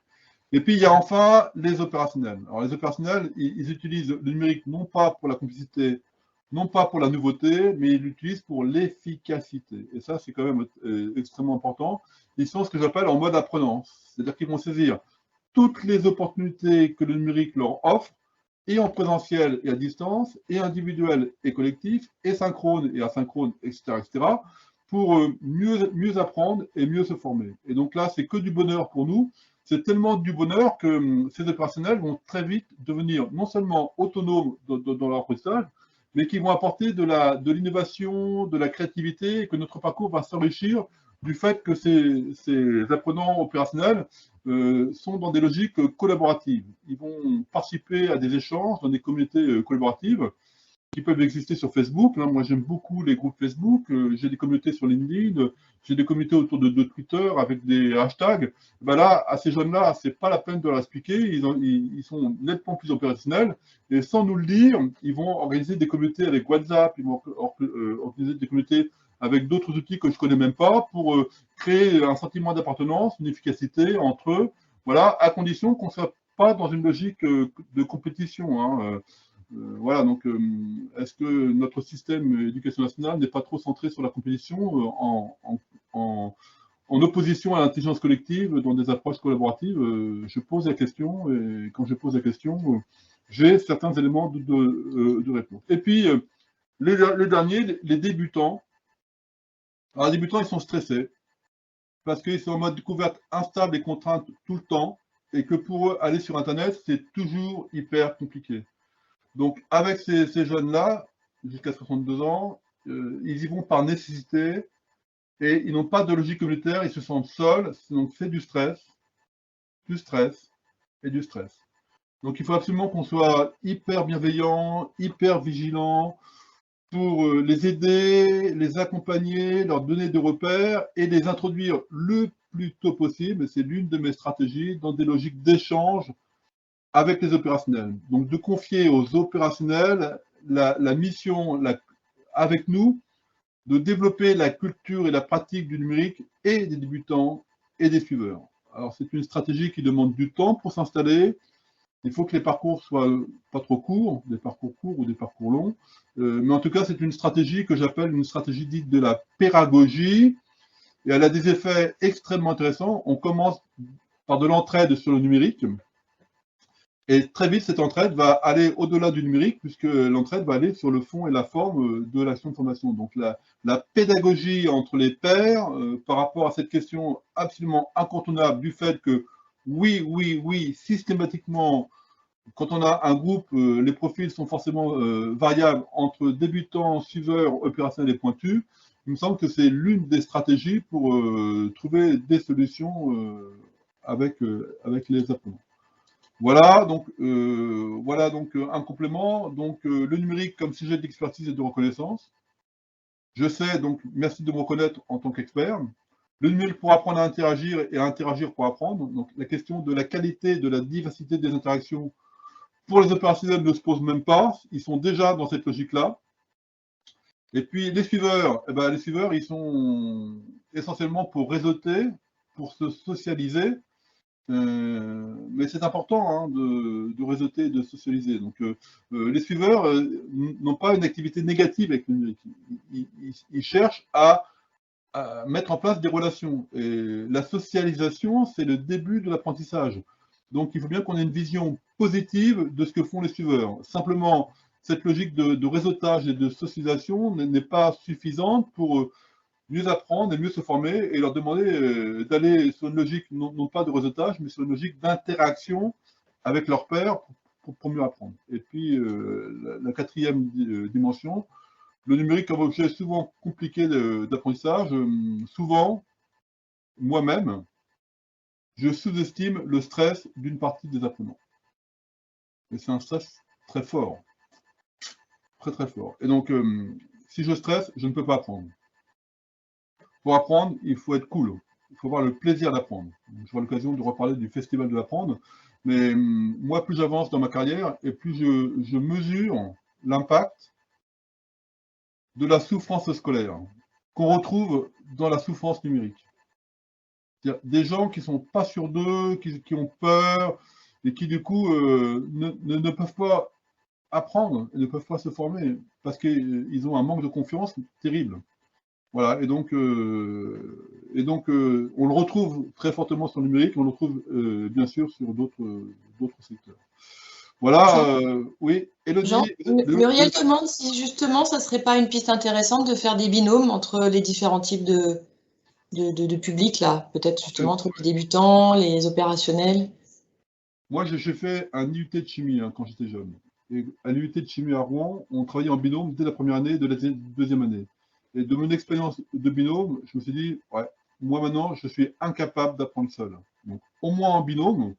Et puis, il y a enfin les opérationnels. Alors, les opérationnels, ils utilisent le numérique non pas pour la complicité, non pas pour la nouveauté, mais ils l'utilisent pour l'efficacité. Et ça, c'est quand même extrêmement important. Ils sont ce que j'appelle en mode apprenant. C'est-à-dire qu'ils vont saisir toutes les opportunités que le numérique leur offre, et en présentiel et à distance, et individuel et collectif, et synchrone et asynchrone, etc., pour mieux apprendre et mieux se former. Et donc là, c'est que du bonheur pour nous. C'est tellement du bonheur que ces opérationnels vont très vite devenir non seulement autonomes dans leur apprentissage, mais qui vont apporter de l'innovation, de la créativité, et que notre parcours va s'enrichir du fait que ces apprenants opérationnels sont dans des logiques collaboratives. Ils vont participer à des échanges dans des communautés collaboratives qui peuvent exister sur Facebook. Là, moi, j'aime beaucoup les groupes Facebook. J'ai des communautés sur LinkedIn. J'ai des communautés autour de Twitter avec des hashtags. Ben là, à ces jeunes-là, c'est pas la peine de leur expliquer. Ils sont nettement plus opérationnels. Et sans nous le dire, ils vont organiser des communautés avec WhatsApp. Ils vont organiser des communautés avec d'autres outils que je connais même pas pour créer un sentiment d'appartenance, une efficacité entre eux. Voilà, à condition qu'on ne soit pas dans une logique de compétition, hein. Voilà, donc est-ce que notre système d'éducation nationale n'est pas trop centré sur la compétition en opposition à l'intelligence collective dans des approches collaboratives? Je pose la question, et quand je pose la question, j'ai certains éléments de réponse. Et puis, le dernier, les débutants. Alors, les débutants, ils sont stressés parce qu'ils sont en mode découverte instable et contrainte tout le temps, et que pour eux, aller sur Internet, c'est toujours hyper compliqué. Donc, avec ces jeunes-là, jusqu'à 62 ans, ils y vont par nécessité et ils n'ont pas de logique communautaire, ils se sentent seuls, donc c'est du stress et du stress. Donc, il faut absolument qu'on soit hyper bienveillant, hyper vigilant pour les aider, les accompagner, leur donner des repères et les introduire le plus tôt possible, c'est l'une de mes stratégies, dans des logiques d'échange avec les opérationnels. Donc, de confier aux opérationnels la mission avec nous, de développer la culture et la pratique du numérique et des débutants et des suiveurs. Alors, c'est une stratégie qui demande du temps pour s'installer. Il faut que les parcours soient pas trop courts, des parcours courts ou des parcours longs. Mais en tout cas, c'est une stratégie que j'appelle une stratégie dite de la pédagogie. Et elle a des effets extrêmement intéressants. On commence par de l'entraide sur le numérique. Et très vite, cette entraide va aller au-delà du numérique, puisque l'entraide va aller sur le fond et la forme de l'action de formation. Donc la pédagogie entre les pairs, par rapport à cette question absolument incontournable du fait que, oui, systématiquement, quand on a un groupe, les profils sont forcément variables entre débutants, suiveurs, opérationnels et pointus. Il me semble que c'est l'une des stratégies pour trouver des solutions avec les apprenants. Voilà donc un complément. Donc, le numérique comme sujet d'expertise et de reconnaissance. Je sais, donc, merci de me reconnaître en tant qu'expert. Le numérique pour apprendre à interagir et à interagir pour apprendre. Donc, la question de la qualité, de la diversité des interactions pour les opérationnels ne se pose même pas. Ils sont déjà dans cette logique-là. Et puis les suiveurs, ils sont essentiellement pour réseauter, pour se socialiser. Mais c'est important hein, de réseauter et de socialiser. Donc, les suiveurs n'ont pas une activité négative avec le numérique. Ils cherchent à mettre en place des relations. Et la socialisation, c'est le début de l'apprentissage. Donc, il faut bien qu'on ait une vision positive de ce que font les suiveurs. Simplement, cette logique de réseautage et de socialisation n'est pas suffisante pour mieux apprendre et mieux se former et leur demander d'aller sur une logique non pas de réseautage, mais sur une logique d'interaction avec leurs pairs pour mieux apprendre. Et puis, la quatrième dimension, le numérique comme objet souvent compliqué d'apprentissage. Souvent, moi-même, je sous-estime le stress d'une partie des apprenants. Et c'est un stress très fort. Très, très fort. Et donc, si je stresse, je ne peux pas apprendre. Pour apprendre, il faut être cool. Il faut avoir le plaisir d'apprendre. J'aurai l'occasion de reparler du Festival de l'apprendre. Mais moi, plus j'avance dans ma carrière et plus je mesure l'impact de la souffrance scolaire qu'on retrouve dans la souffrance numérique. C'est-à-dire des gens qui ne sont pas sûrs d'eux, qui ont peur et qui, du coup, ne peuvent pas apprendre, ne peuvent pas se former parce qu'ils ont un manque de confiance terrible. Voilà, et donc on le retrouve très fortement sur le numérique, on le retrouve bien sûr sur d'autres secteurs. Voilà, oui, Élodie. Jean, Muriel demande si justement ça ne serait pas une piste intéressante de faire des binômes entre les différents types de publics, là, peut-être justement entre les débutants, les opérationnels. Moi, j'ai fait un IUT de chimie hein, quand j'étais jeune. Et à l'IUT de chimie à Rouen, on travaillait en binôme dès la première année et de la deuxième année. Et de mon expérience de binôme, je me suis dit, ouais, moi maintenant, je suis incapable d'apprendre seul. Donc, au moins en binôme,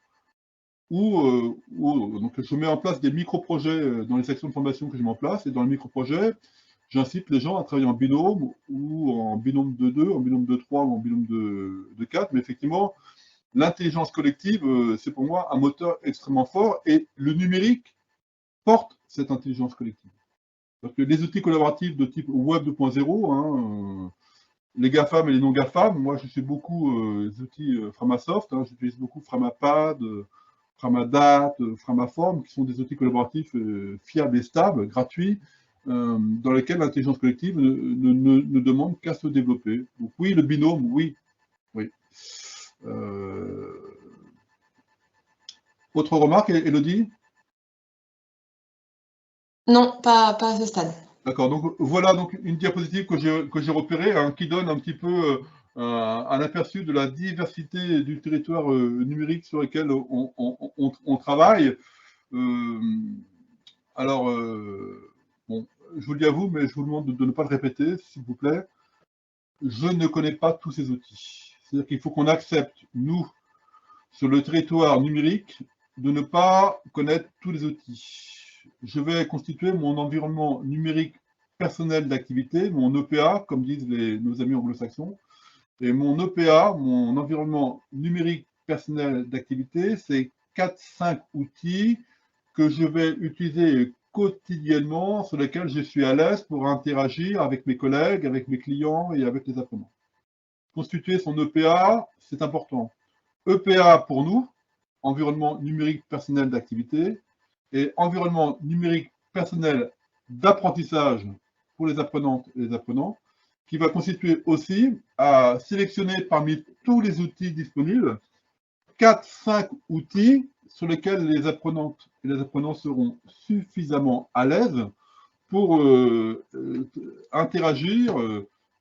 donc je mets en place des micro-projets dans les sections de formation que je mets en place. Et dans les micro-projets, j'incite les gens à travailler en binôme ou en binôme de 2, en binôme de 3 ou en binôme de 4. Mais effectivement, l'intelligence collective, c'est pour moi un moteur extrêmement fort et le numérique porte cette intelligence collective. Parce que les outils collaboratifs de type Web 2.0, hein, les GAFAM et les non-GAFAM, moi je suis beaucoup les outils Framasoft, hein, j'utilise beaucoup Framapad, Framadat, Framaform, qui sont des outils collaboratifs fiables et stables, gratuits, dans lesquels l'intelligence collective ne demande qu'à se développer. Donc oui, le binôme, oui. Oui. Autre remarque, Élodie? Non, pas à ce stade. D'accord, donc voilà donc une diapositive que j'ai repérée hein, qui donne un petit peu un aperçu de la diversité du territoire numérique sur lequel on travaille. Alors, bon, je vous le dis à vous, mais je vous demande de ne pas le répéter, s'il vous plaît. Je ne connais pas tous ces outils. C'est-à-dire qu'il faut qu'on accepte, nous, sur le territoire numérique, de ne pas connaître tous les outils. Je vais constituer mon environnement numérique personnel d'activité, mon EPA, comme disent nos amis anglo-saxons. Et mon EPA, mon environnement numérique personnel d'activité, c'est 4-5 outils que je vais utiliser quotidiennement, sur lesquels je suis à l'aise pour interagir avec mes collègues, avec mes clients et avec les apprenants. Constituer son EPA, c'est important. EPA pour nous, environnement numérique personnel d'activité, et environnement numérique personnel d'apprentissage pour les apprenantes et les apprenants, qui va constituer aussi à sélectionner parmi tous les outils disponibles 4-5 outils sur lesquels les apprenantes et les apprenants seront suffisamment à l'aise pour interagir,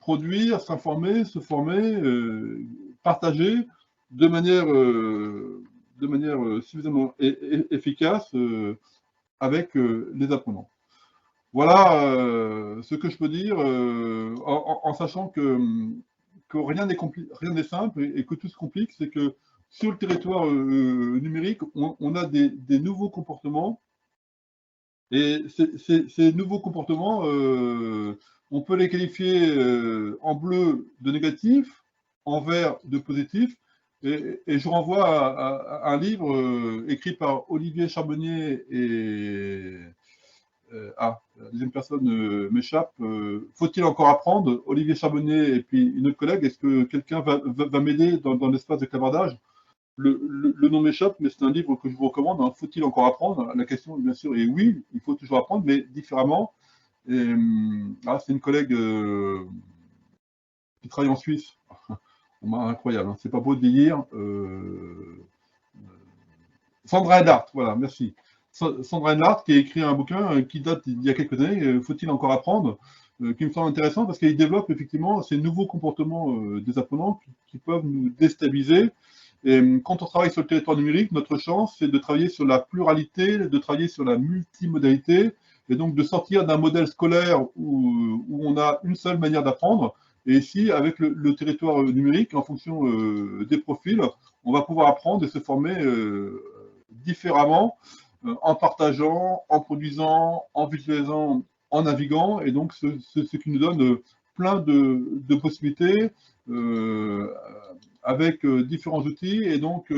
produire, s'informer, se former, partager de manière suffisamment efficace avec les apprenants. Voilà ce que je peux dire en sachant que rien n'est simple et que tout se complique, c'est que sur le territoire numérique, on a des nouveaux comportements et ces nouveaux comportements, on peut les qualifier en bleu de négatif, en vert de positif. Et je renvoie à un livre écrit par Olivier Charbonnier et la deuxième personne m'échappe. Faut-il encore apprendre? Olivier Charbonnier et puis une autre collègue, est-ce que quelqu'un va m'aider dans l'espace de clavardage? Le nom m'échappe, mais c'est un livre que je vous recommande. Hein. Faut-il encore apprendre? La question, bien sûr, est oui, il faut toujours apprendre, mais différemment. C'est une collègue qui travaille en Suisse. Incroyable, hein. C'est pas beau de vieillir. Sandra Enhart, voilà, merci. Sandra Enhart qui a écrit un bouquin qui date d'il y a quelques années, Faut-il encore apprendre, qui me semble intéressant parce qu'il développe effectivement ces nouveaux comportements des apprenants qui peuvent nous déstabiliser. Et quand on travaille sur le territoire numérique, notre chance, c'est de travailler sur la pluralité, de travailler sur la multimodalité, et donc de sortir d'un modèle scolaire où on a une seule manière d'apprendre. Et ici, avec le territoire numérique, en fonction des profils, on va pouvoir apprendre et se former différemment, en partageant, en produisant, en visualisant, en naviguant, et donc ce qui nous donne plein de possibilités avec différents outils, et donc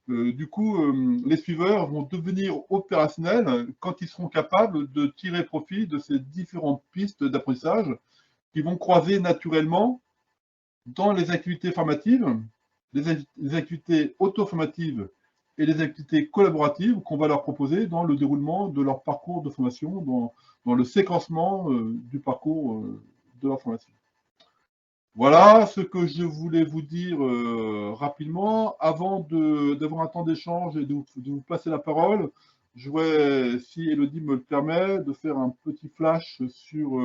du coup, les suiveurs vont devenir opérationnels quand ils seront capables de tirer profit de ces différentes pistes d'apprentissage qui vont croiser naturellement dans les activités formatives, les activités auto-formatives et les activités collaboratives qu'on va leur proposer dans le déroulement de leur parcours de formation, dans le séquencement du parcours de leur formation. Voilà ce que je voulais vous dire rapidement. Avant d'avoir un temps d'échange et de vous passer la parole, je voudrais, si Elodie me le permet, de faire un petit flash sur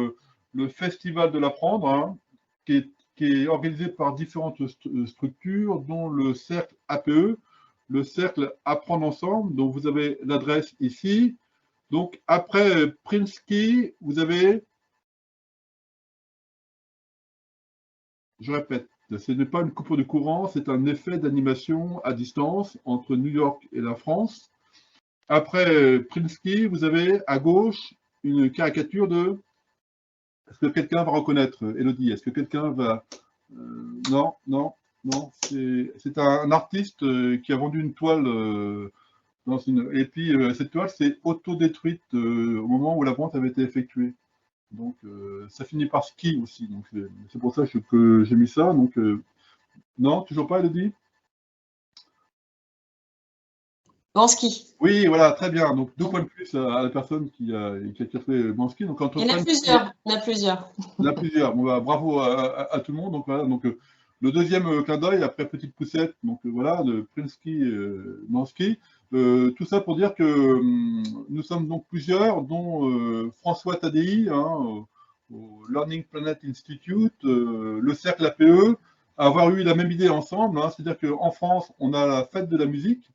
le Festival de l'Apprendre, hein, qui est organisé par différentes structures, dont le cercle APE, le cercle Apprendre Ensemble, dont vous avez l'adresse ici. Donc, après Prinsky, vous avez... Je répète, ce n'est pas une coupure de courant, c'est un effet d'animation à distance entre New York et la France. Après Prinsky, vous avez à gauche une caricature de... Est-ce que quelqu'un va reconnaître, Elodie? Est-ce que quelqu'un va... Non, non, non. C'est un artiste qui a vendu une toile dans une... Et puis cette toile s'est autodétruite au moment où la vente avait été effectuée. Donc, ça finit par ski aussi. Donc, c'est pour ça que j'ai mis ça. Donc, non, toujours pas, Elodie? Bansky. Oui, voilà, très bien. Donc, 2 points de plus à la personne qui a fait Bansky. Donc, Il y en a plusieurs. Il y en a plusieurs. Il y en a plusieurs. Bon, bah, bravo à tout le monde. Donc, voilà. Donc, le deuxième clin d'œil, après Petite Poussette, donc voilà, de Prinsky, Bansky. Tout ça pour dire que nous sommes donc plusieurs, dont François Tadei, hein, au Learning Planet Institute, le cercle APE, à avoir eu la même idée ensemble. Hein, c'est-à-dire qu'en France, on a la fête de la musique,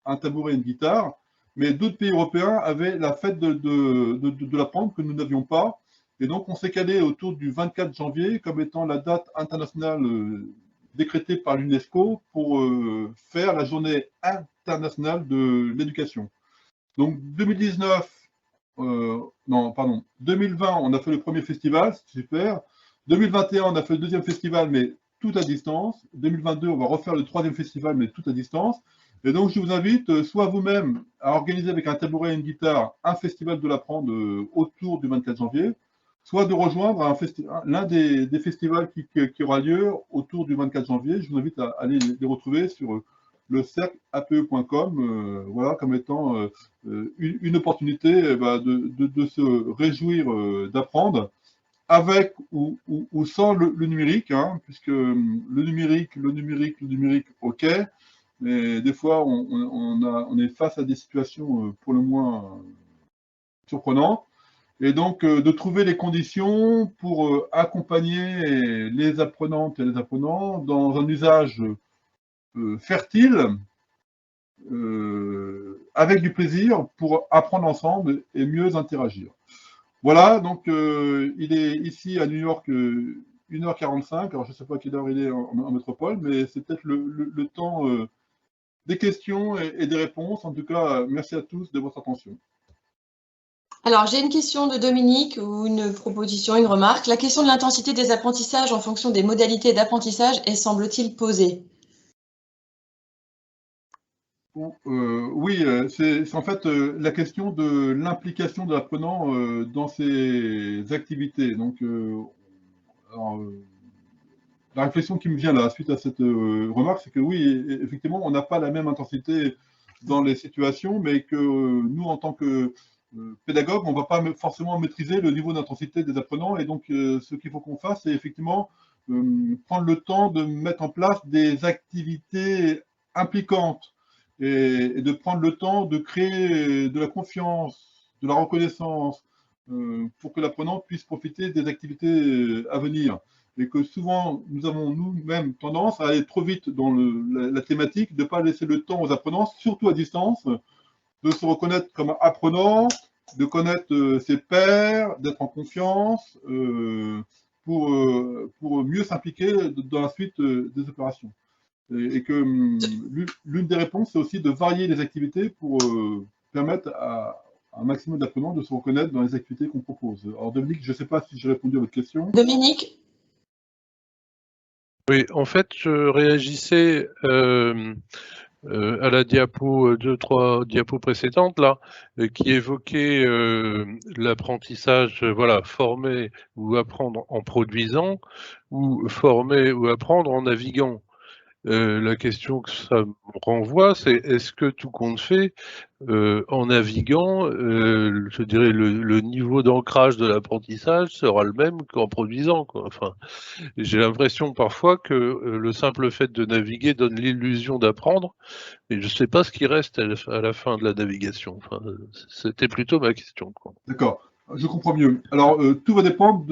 un tabouret et une guitare, mais d'autres pays européens avaient la fête de l'apprendre que nous n'avions pas. Et donc, on s'est calé autour du 24 janvier comme étant la date internationale décrétée par l'UNESCO pour faire la journée internationale de l'éducation. Donc, 2020, on a fait le premier festival, c'est super. 2021, on a fait le deuxième festival, mais tout à distance. 2022, on va refaire le troisième festival, mais tout à distance. Et donc, je vous invite, soit vous-même à organiser avec un tabouret et une guitare un festival de l'apprendre autour du 24 janvier, soit de rejoindre l'un des festivals qui aura lieu autour du 24 janvier. Je vous invite à aller les retrouver sur le cercle ape.com, voilà, comme étant une opportunité de se réjouir d'apprendre, avec ou sans le numérique, hein, puisque le numérique, ok, mais des fois on est face à des situations pour le moins surprenantes. Et donc, de trouver les conditions pour accompagner les apprenantes et les apprenants dans un usage fertile, avec du plaisir pour apprendre ensemble et mieux interagir. Voilà, donc il est ici à New York 1h45. Alors, je ne sais pas à quelle heure il est en métropole, mais c'est peut-être le temps des questions et des réponses. En tout cas, merci à tous de votre attention. Alors, j'ai une question de Dominique ou une proposition, une remarque. La question de l'intensité des apprentissages en fonction des modalités d'apprentissage est, semble-t-il, posée. Oui, c'est en fait la question de l'implication de l'apprenant dans ses activités. Donc, alors, la réflexion qui me vient là, suite à cette remarque, c'est que oui, effectivement, on n'a pas la même intensité dans les situations, mais que nous, en tant que pédagogue, on ne va pas forcément maîtriser le niveau d'intensité des apprenants. Et donc, ce qu'il faut qu'on fasse, c'est effectivement prendre le temps de mettre en place des activités impliquantes et de prendre le temps de créer de la confiance, de la reconnaissance, pour que l'apprenant puisse profiter des activités à venir. Et que souvent, nous avons nous-mêmes tendance à aller trop vite dans la thématique, de ne pas laisser le temps aux apprenants, surtout à distance, de se reconnaître comme apprenant, de connaître ses pairs, d'être en confiance, pour mieux s'impliquer dans la suite des opérations. Et que l'une des réponses, c'est aussi de varier les activités pour permettre à un maximum d'apprenants de se reconnaître dans les activités qu'on propose. Alors Dominique, je ne sais pas si j'ai répondu à votre question. Dominique? Oui, en fait, je réagissais à la diapo, 2-3 diapos précédentes là, qui évoquait l'apprentissage, voilà, former ou apprendre en produisant, ou former ou apprendre en naviguant. La question que ça me renvoie, c'est est-ce que tout compte fait, en naviguant, je dirais le niveau d'ancrage de l'apprentissage sera le même qu'en produisant, quoi. Enfin, j'ai l'impression parfois que le simple fait de naviguer donne l'illusion d'apprendre, et je ne sais pas ce qui reste à la fin de la navigation. Enfin, c'était plutôt ma question, quoi. D'accord, je comprends mieux. Alors, tout va dépendre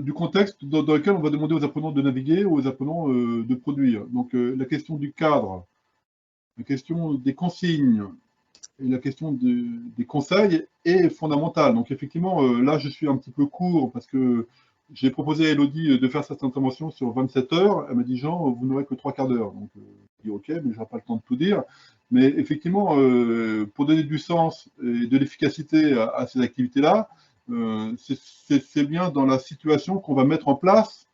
du contexte dans lequel on va demander aux apprenants de naviguer ou aux apprenants de produire. Donc, la question du cadre, la question des consignes et la question des conseils est fondamentale. Donc, effectivement, là, je suis un petit peu court parce que j'ai proposé à Elodie de faire cette intervention sur 27 heures. Elle m'a dit, Jean, vous n'aurez que 3/4 d'heure. Donc, je dis, OK, mais je n'aurai pas le temps de tout dire. Mais effectivement, pour donner du sens et de l'efficacité à ces activités-là, c'est bien dans la situation qu'on va mettre en place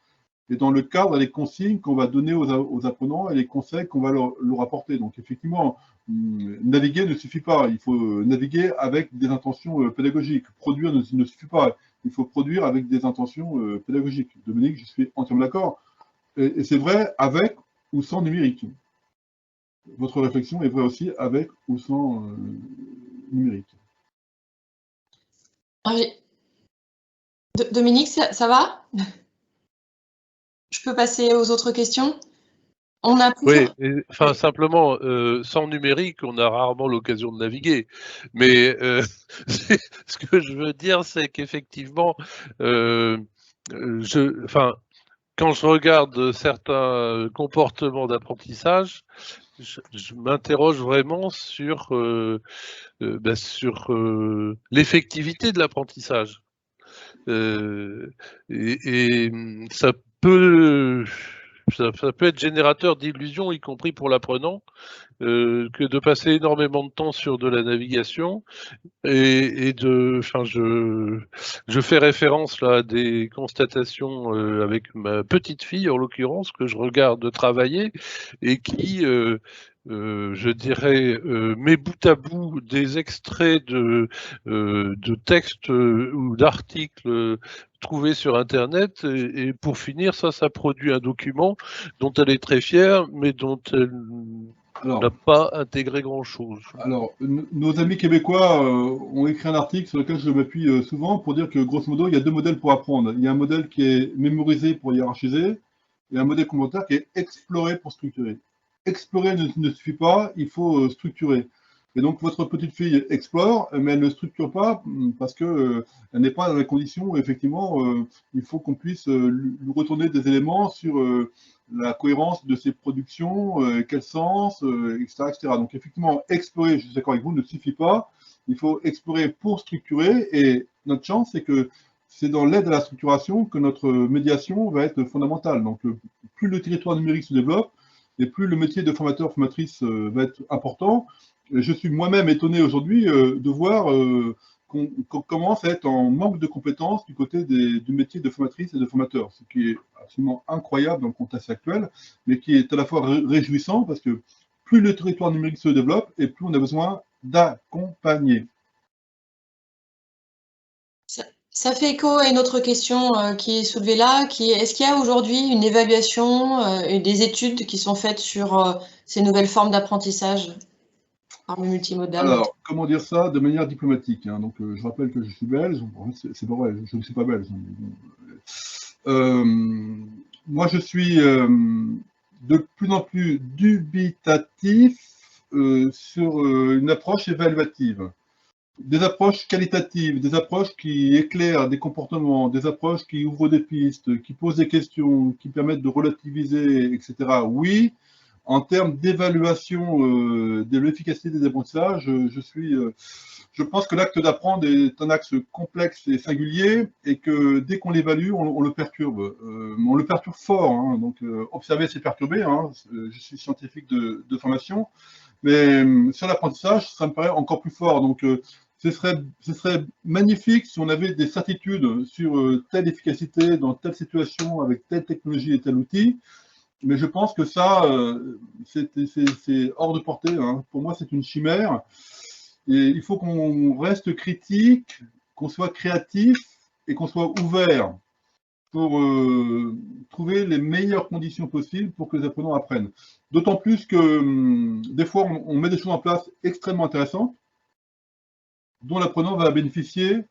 et dans le cadre, les consignes qu'on va donner aux apprenants et les conseils qu'on va leur apporter. Donc effectivement, naviguer ne suffit pas. Il faut naviguer avec des intentions pédagogiques. Produire ne suffit pas. Il faut produire avec des intentions pédagogiques. Dominique, je suis entièrement d'accord. Et c'est vrai avec ou sans numérique. Votre réflexion est vraie aussi avec ou sans numérique. Dominique, ça va? Je peux passer aux autres questions? On a oui, enfin simplement, sans numérique, on a rarement l'occasion de naviguer. Mais ce que je veux dire, c'est qu'effectivement, quand je regarde certains comportements d'apprentissage, je m'interroge vraiment sur, l'effectivité de l'apprentissage. Et ça peut être générateur d'illusions, y compris pour l'apprenant, que de passer énormément de temps sur de la navigation je fais référence là à des constatations avec ma petite fille en l'occurrence que je regarde travailler et qui je dirais, met bout à bout des extraits de textes ou d'articles trouvés sur Internet et pour finir, ça produit un document dont elle est très fière, mais dont elle n'a pas intégré grand-chose. Alors, nos amis québécois ont écrit un article sur lequel je m'appuie souvent pour dire que, grosso modo, il y a deux modèles pour apprendre. Il y a un modèle qui est mémorisé pour hiérarchiser et un modèle complémentaire qui est exploré pour structurer. Explorer ne suffit pas, il faut structurer. Et donc, votre petite fille explore, mais elle ne structure pas parce qu'elle n'est pas dans les conditions où, effectivement, il faut qu'on puisse lui retourner des éléments sur la cohérence de ses productions, quel sens, etc., etc. Donc, effectivement, explorer, je suis d'accord avec vous, ne suffit pas. Il faut explorer pour structurer. Et notre chance, c'est que c'est dans l'aide à la structuration que notre médiation va être fondamentale. Donc, plus le territoire numérique se développe, et plus le métier de formateur-formatrice va être important. Je suis moi-même étonné aujourd'hui de voir qu'on commence à être en manque de compétences du côté du métier de formatrice et de formateur, ce qui est absolument incroyable dans le contexte actuel, mais qui est à la fois réjouissant parce que plus le territoire numérique se développe et plus on a besoin d'accompagner. Ça fait écho à une autre question qui est soulevée là, est-ce qu'il y a aujourd'hui une évaluation et des études qui sont faites sur ces nouvelles formes d'apprentissage parmi multimodal? Alors, comment dire ça de manière diplomatique, hein. Donc, je rappelle que je suis belge. Bon, c'est pas vrai, je ne suis pas belge. Moi, je suis de plus en plus dubitatif sur une approche évaluative. Des approches qualitatives, des approches qui éclairent des comportements, des approches qui ouvrent des pistes, qui posent des questions, qui permettent de relativiser, etc. Oui, en termes d'évaluation de l'efficacité des apprentissages, je pense que l'acte d'apprendre est un axe complexe et singulier et que dès qu'on l'évalue, on le perturbe. On le perturbe fort. Hein. Donc, observer, c'est perturber. Hein. Je suis scientifique de formation. Mais sur l'apprentissage, ça me paraît encore plus fort. Donc, ce serait magnifique si on avait des certitudes sur telle efficacité dans telle situation avec telle technologie et tel outil. Mais je pense que ça, c'est hors de portée. Hein. Pour moi, c'est une chimère. Et il faut qu'on reste critique, qu'on soit créatif et qu'on soit ouvert pour trouver les meilleures conditions possibles pour que les apprenants apprennent. D'autant plus que des fois, on met des choses en place extrêmement intéressantes dont l'apprenant va bénéficier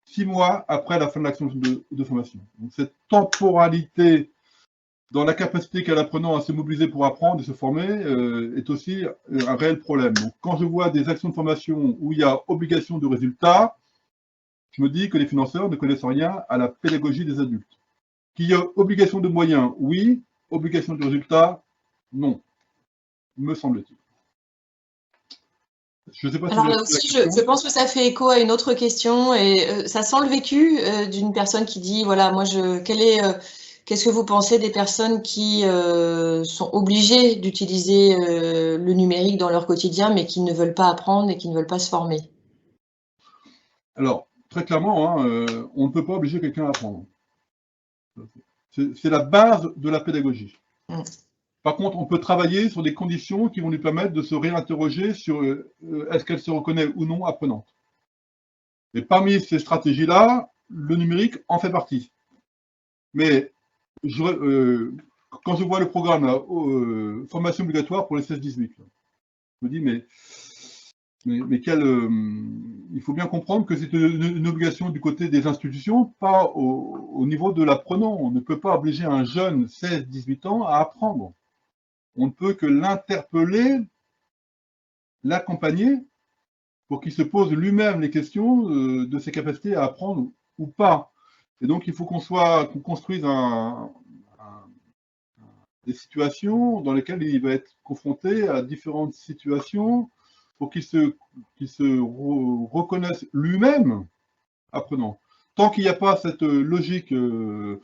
6 mois après la fin de l'action de formation. Donc, cette temporalité dans la capacité qu'a l'apprenant à se mobiliser pour apprendre et se former est aussi un réel problème. Donc, quand je vois des actions de formation où il y a obligation de résultat, je me dis que les financeurs ne connaissent rien à la pédagogie des adultes. Qu'il y a obligation de moyens, oui. Obligation de résultat, non. Me semble-t-il. Je sais pas si alors là aussi, je pense que ça fait écho à une autre question et ça sent le vécu d'une personne qui dit, voilà, moi, qu'est-ce que vous pensez des personnes qui sont obligées d'utiliser le numérique dans leur quotidien, mais qui ne veulent pas apprendre et qui ne veulent pas se former? Alors, très clairement, hein, on ne peut pas obliger quelqu'un à apprendre. C'est la base de la pédagogie. Par contre, on peut travailler sur des conditions qui vont lui permettre de se réinterroger sur est-ce qu'elle se reconnaît ou non apprenante. Et parmi ces stratégies-là, le numérique en fait partie. Mais quand je vois le programme là, formation obligatoire pour les 16-18, je me dis mais il faut bien comprendre que c'est une obligation du côté des institutions, pas au niveau de l'apprenant. On ne peut pas obliger un jeune 16-18 ans à apprendre. On ne peut que l'interpeller, l'accompagner, pour qu'il se pose lui-même les questions de ses capacités à apprendre ou pas. Et donc, il faut qu'on construise des situations dans lesquelles il va être confronté à différentes situations pour qu'il se reconnaisse lui-même apprenant. Tant qu'il n'y a pas cette logique-là,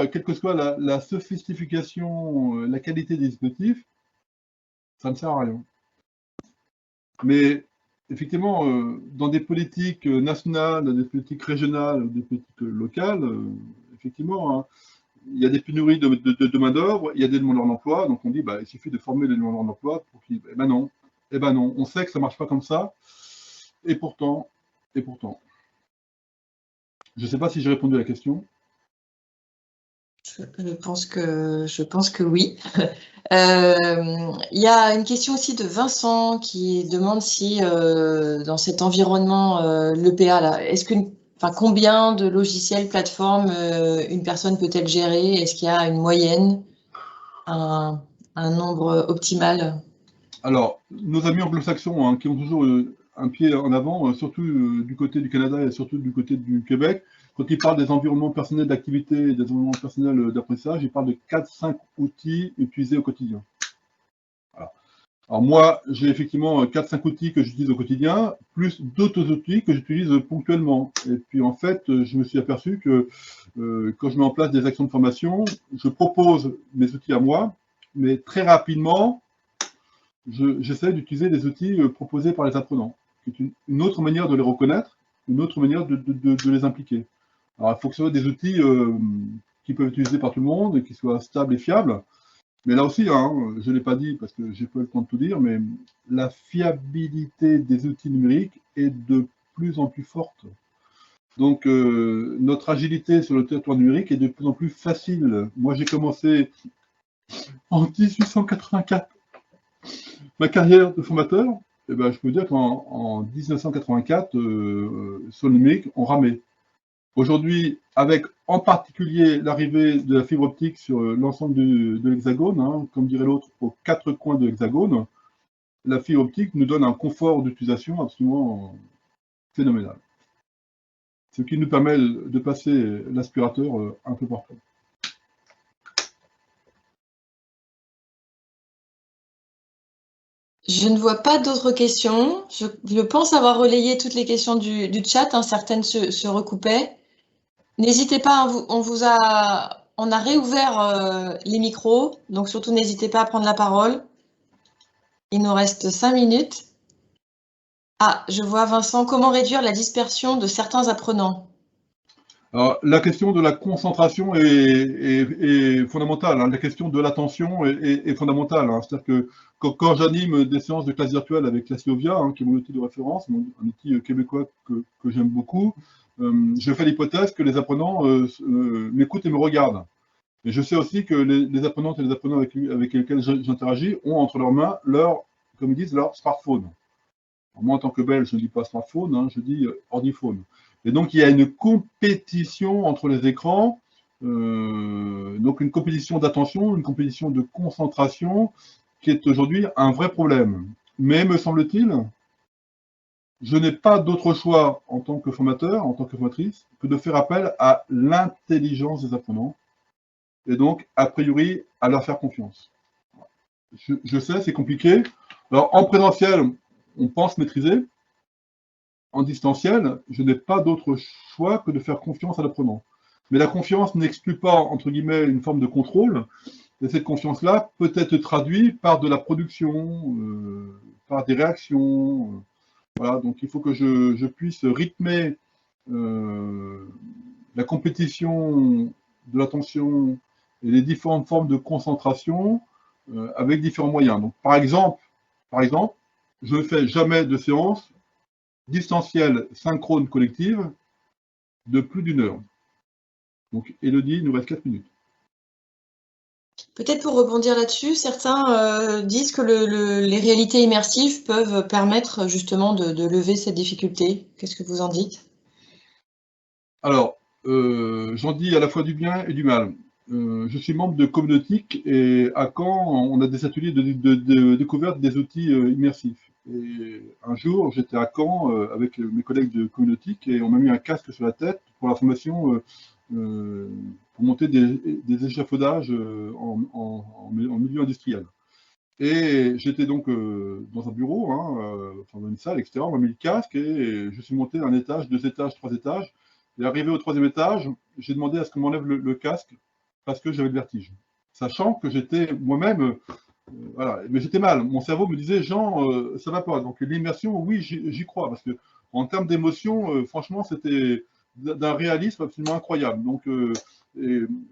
quelle que soit la sophistication, la qualité des dispositifs, ça ne sert à rien. Mais effectivement, dans des politiques nationales, dans des politiques régionales, des politiques locales, effectivement, hein, il y a des pénuries de main-d'œuvre, il y a des demandeurs d'emploi, donc on dit il suffit de former les demandeurs d'emploi pour qu'ils. Eh ben non, on sait que ça ne marche pas comme ça, et pourtant. Je ne sais pas si j'ai répondu à la question. Je pense que oui. Il y a une question aussi de Vincent qui demande si dans cet environnement l'EPA là, combien de logiciels, plateformes une personne peut-elle gérer? Est-ce qu'il y a une moyenne, un nombre optimal? Alors, nos amis anglo-saxons hein, qui ont toujours un pied en avant, surtout du côté du Canada et surtout du côté du Québec, quand ils parlent des environnements personnels d'activité et des environnements personnels d'apprentissage, ils parlent de 4-5 outils utilisés au quotidien. Voilà. Alors moi, j'ai effectivement 4-5 outils que j'utilise au quotidien, plus d'autres outils que j'utilise ponctuellement. Et puis en fait, je me suis aperçu que quand je mets en place des actions de formation, je propose mes outils à moi, mais très rapidement, j'essaie d'utiliser des outils proposés par les apprenants. C'est une autre manière de les reconnaître, une autre manière de les impliquer. Alors, il faut que ce soit des outils qui peuvent être utilisés par tout le monde et qui soient stables et fiables. Mais là aussi, hein, je ne l'ai pas dit parce que j'ai pas eu le temps de tout dire, mais la fiabilité des outils numériques est de plus en plus forte. Donc, notre agilité sur le territoire numérique est de plus en plus facile. Moi, j'ai commencé en 1884 ma carrière de formateur. Et ben, je peux dire qu'en 1984, sur le numérique, on ramait. Aujourd'hui, avec en particulier l'arrivée de la fibre optique sur l'ensemble de l'hexagone, hein, comme dirait l'autre, aux 4 coins de l'hexagone, la fibre optique nous donne un confort d'utilisation absolument phénoménal. Ce qui nous permet de passer l'aspirateur un peu partout. Je ne vois pas d'autres questions. Je pense avoir relayé toutes les questions du chat, hein, certaines se recoupaient. N'hésitez pas, hein, on a réouvert les micros, donc surtout n'hésitez pas à prendre la parole. Il nous reste 5 minutes. Ah, je vois Vincent, comment réduire la dispersion de certains apprenants? Alors, la question de la concentration est fondamentale, hein. La question de l'attention est fondamentale, hein. C'est-à-dire que quand j'anime des séances de classe virtuelle avec la Siovia, hein, qui est mon outil de référence, un outil québécois que j'aime beaucoup, je fais l'hypothèse que les apprenants m'écoutent et me regardent. Et je sais aussi que les apprenantes et les apprenants avec lesquels j'interagis ont entre leurs mains comme ils disent, leur smartphone. Alors moi, en tant que Belge, je ne dis pas smartphone, hein, je dis ordiphone. Et donc, il y a une compétition entre les écrans, donc une compétition d'attention, une compétition de concentration, qui est aujourd'hui un vrai problème. Mais, me semble-t-il, je n'ai pas d'autre choix en tant que formateur, en tant que formatrice, que de faire appel à l'intelligence des apprenants, et donc, a priori, à leur faire confiance. Je sais, c'est compliqué. Alors, en présentiel, on pense maîtriser. En distanciel, je n'ai pas d'autre choix que de faire confiance à l'apprenant. Mais la confiance n'exclut pas, entre guillemets, une forme de contrôle. Et cette confiance-là peut être traduite par de la production, par des réactions. Voilà, donc il faut que je puisse rythmer la compétition de l'attention et les différentes formes de concentration avec différents moyens. Donc, par exemple, je ne fais jamais de séance distancielle synchrone collective de plus d'1 heure. Donc, Élodie, il nous reste 4 minutes. Peut-être pour rebondir là-dessus, certains disent que les réalités immersives peuvent permettre justement de lever cette difficulté. Qu'est-ce que vous en dites? Alors, j'en dis à la fois du bien et du mal. Je suis membre de Communautique et à Caen, on a des ateliers de découverte des outils immersifs. Et un jour, j'étais à Caen avec mes collègues de Communautique et on m'a mis un casque sur la tête pour la formation pour monter des échafaudages en milieu industriel. Et j'étais donc dans un bureau, hein, dans une salle, etc. On m'a mis le casque et je suis monté un étage, 2 étages, 3 étages. Et arrivé au 3e étage, j'ai demandé à ce qu'on m'enlève le casque parce que j'avais le vertige. Sachant que j'étais moi-même, voilà, mais j'étais mal. Mon cerveau me disait, Jean, ça va pas. Donc l'immersion, oui, j'y crois. Parce que en termes d'émotion, franchement, c'était d'un réalisme absolument incroyable. Donc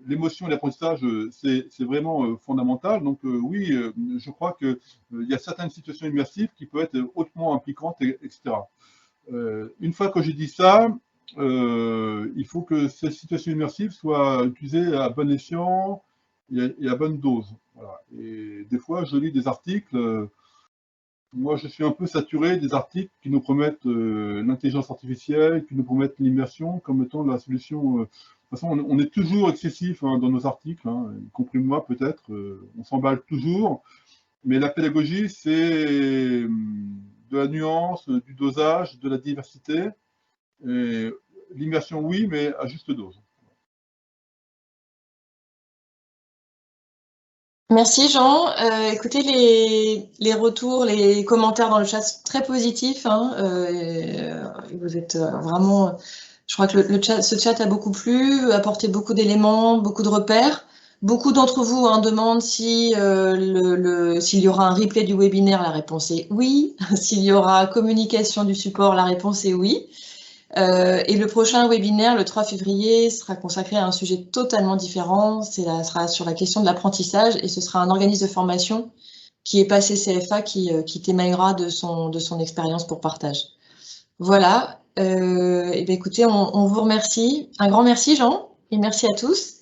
l'émotion et l'apprentissage, c'est vraiment fondamental. Donc oui, je crois qu'il y a certaines situations immersives qui peuvent être hautement impliquantes, etc. Une fois que j'ai dit ça, il faut que ces situations immersives soient utilisées à bon escient et à bonne dose. Voilà. Et des fois, je lis des articles. Moi, je suis un peu saturé des articles qui nous promettent l'intelligence artificielle, qui nous promettent l'immersion comme étant la solution. De toute façon, on est toujours excessif hein, dans nos articles, hein, y compris moi peut-être. On s'emballe toujours. Mais la pédagogie, c'est de la nuance, du dosage, de la diversité. L'immersion, oui, mais à juste dose. Merci Jean. Écoutez, les retours, les commentaires dans le chat sont très positifs. Hein, vous êtes vraiment... Je crois que ce chat a beaucoup plu, apporté beaucoup d'éléments, beaucoup de repères. Beaucoup d'entre vous demandent si, s'il y aura un replay du webinaire, la réponse est oui. S'il y aura communication du support, la réponse est oui. Et le prochain webinaire, le 3 février, sera consacré à un sujet totalement différent. Sera sur la question de l'apprentissage et ce sera un organisme de formation qui est passé CFA qui témoignera de son expérience pour partage. Voilà. Et bien, écoutez, on vous remercie. Un grand merci, Jean, et merci à tous.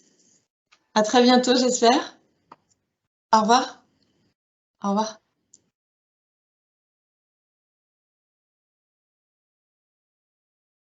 À très bientôt, j'espère. Au revoir. Au revoir.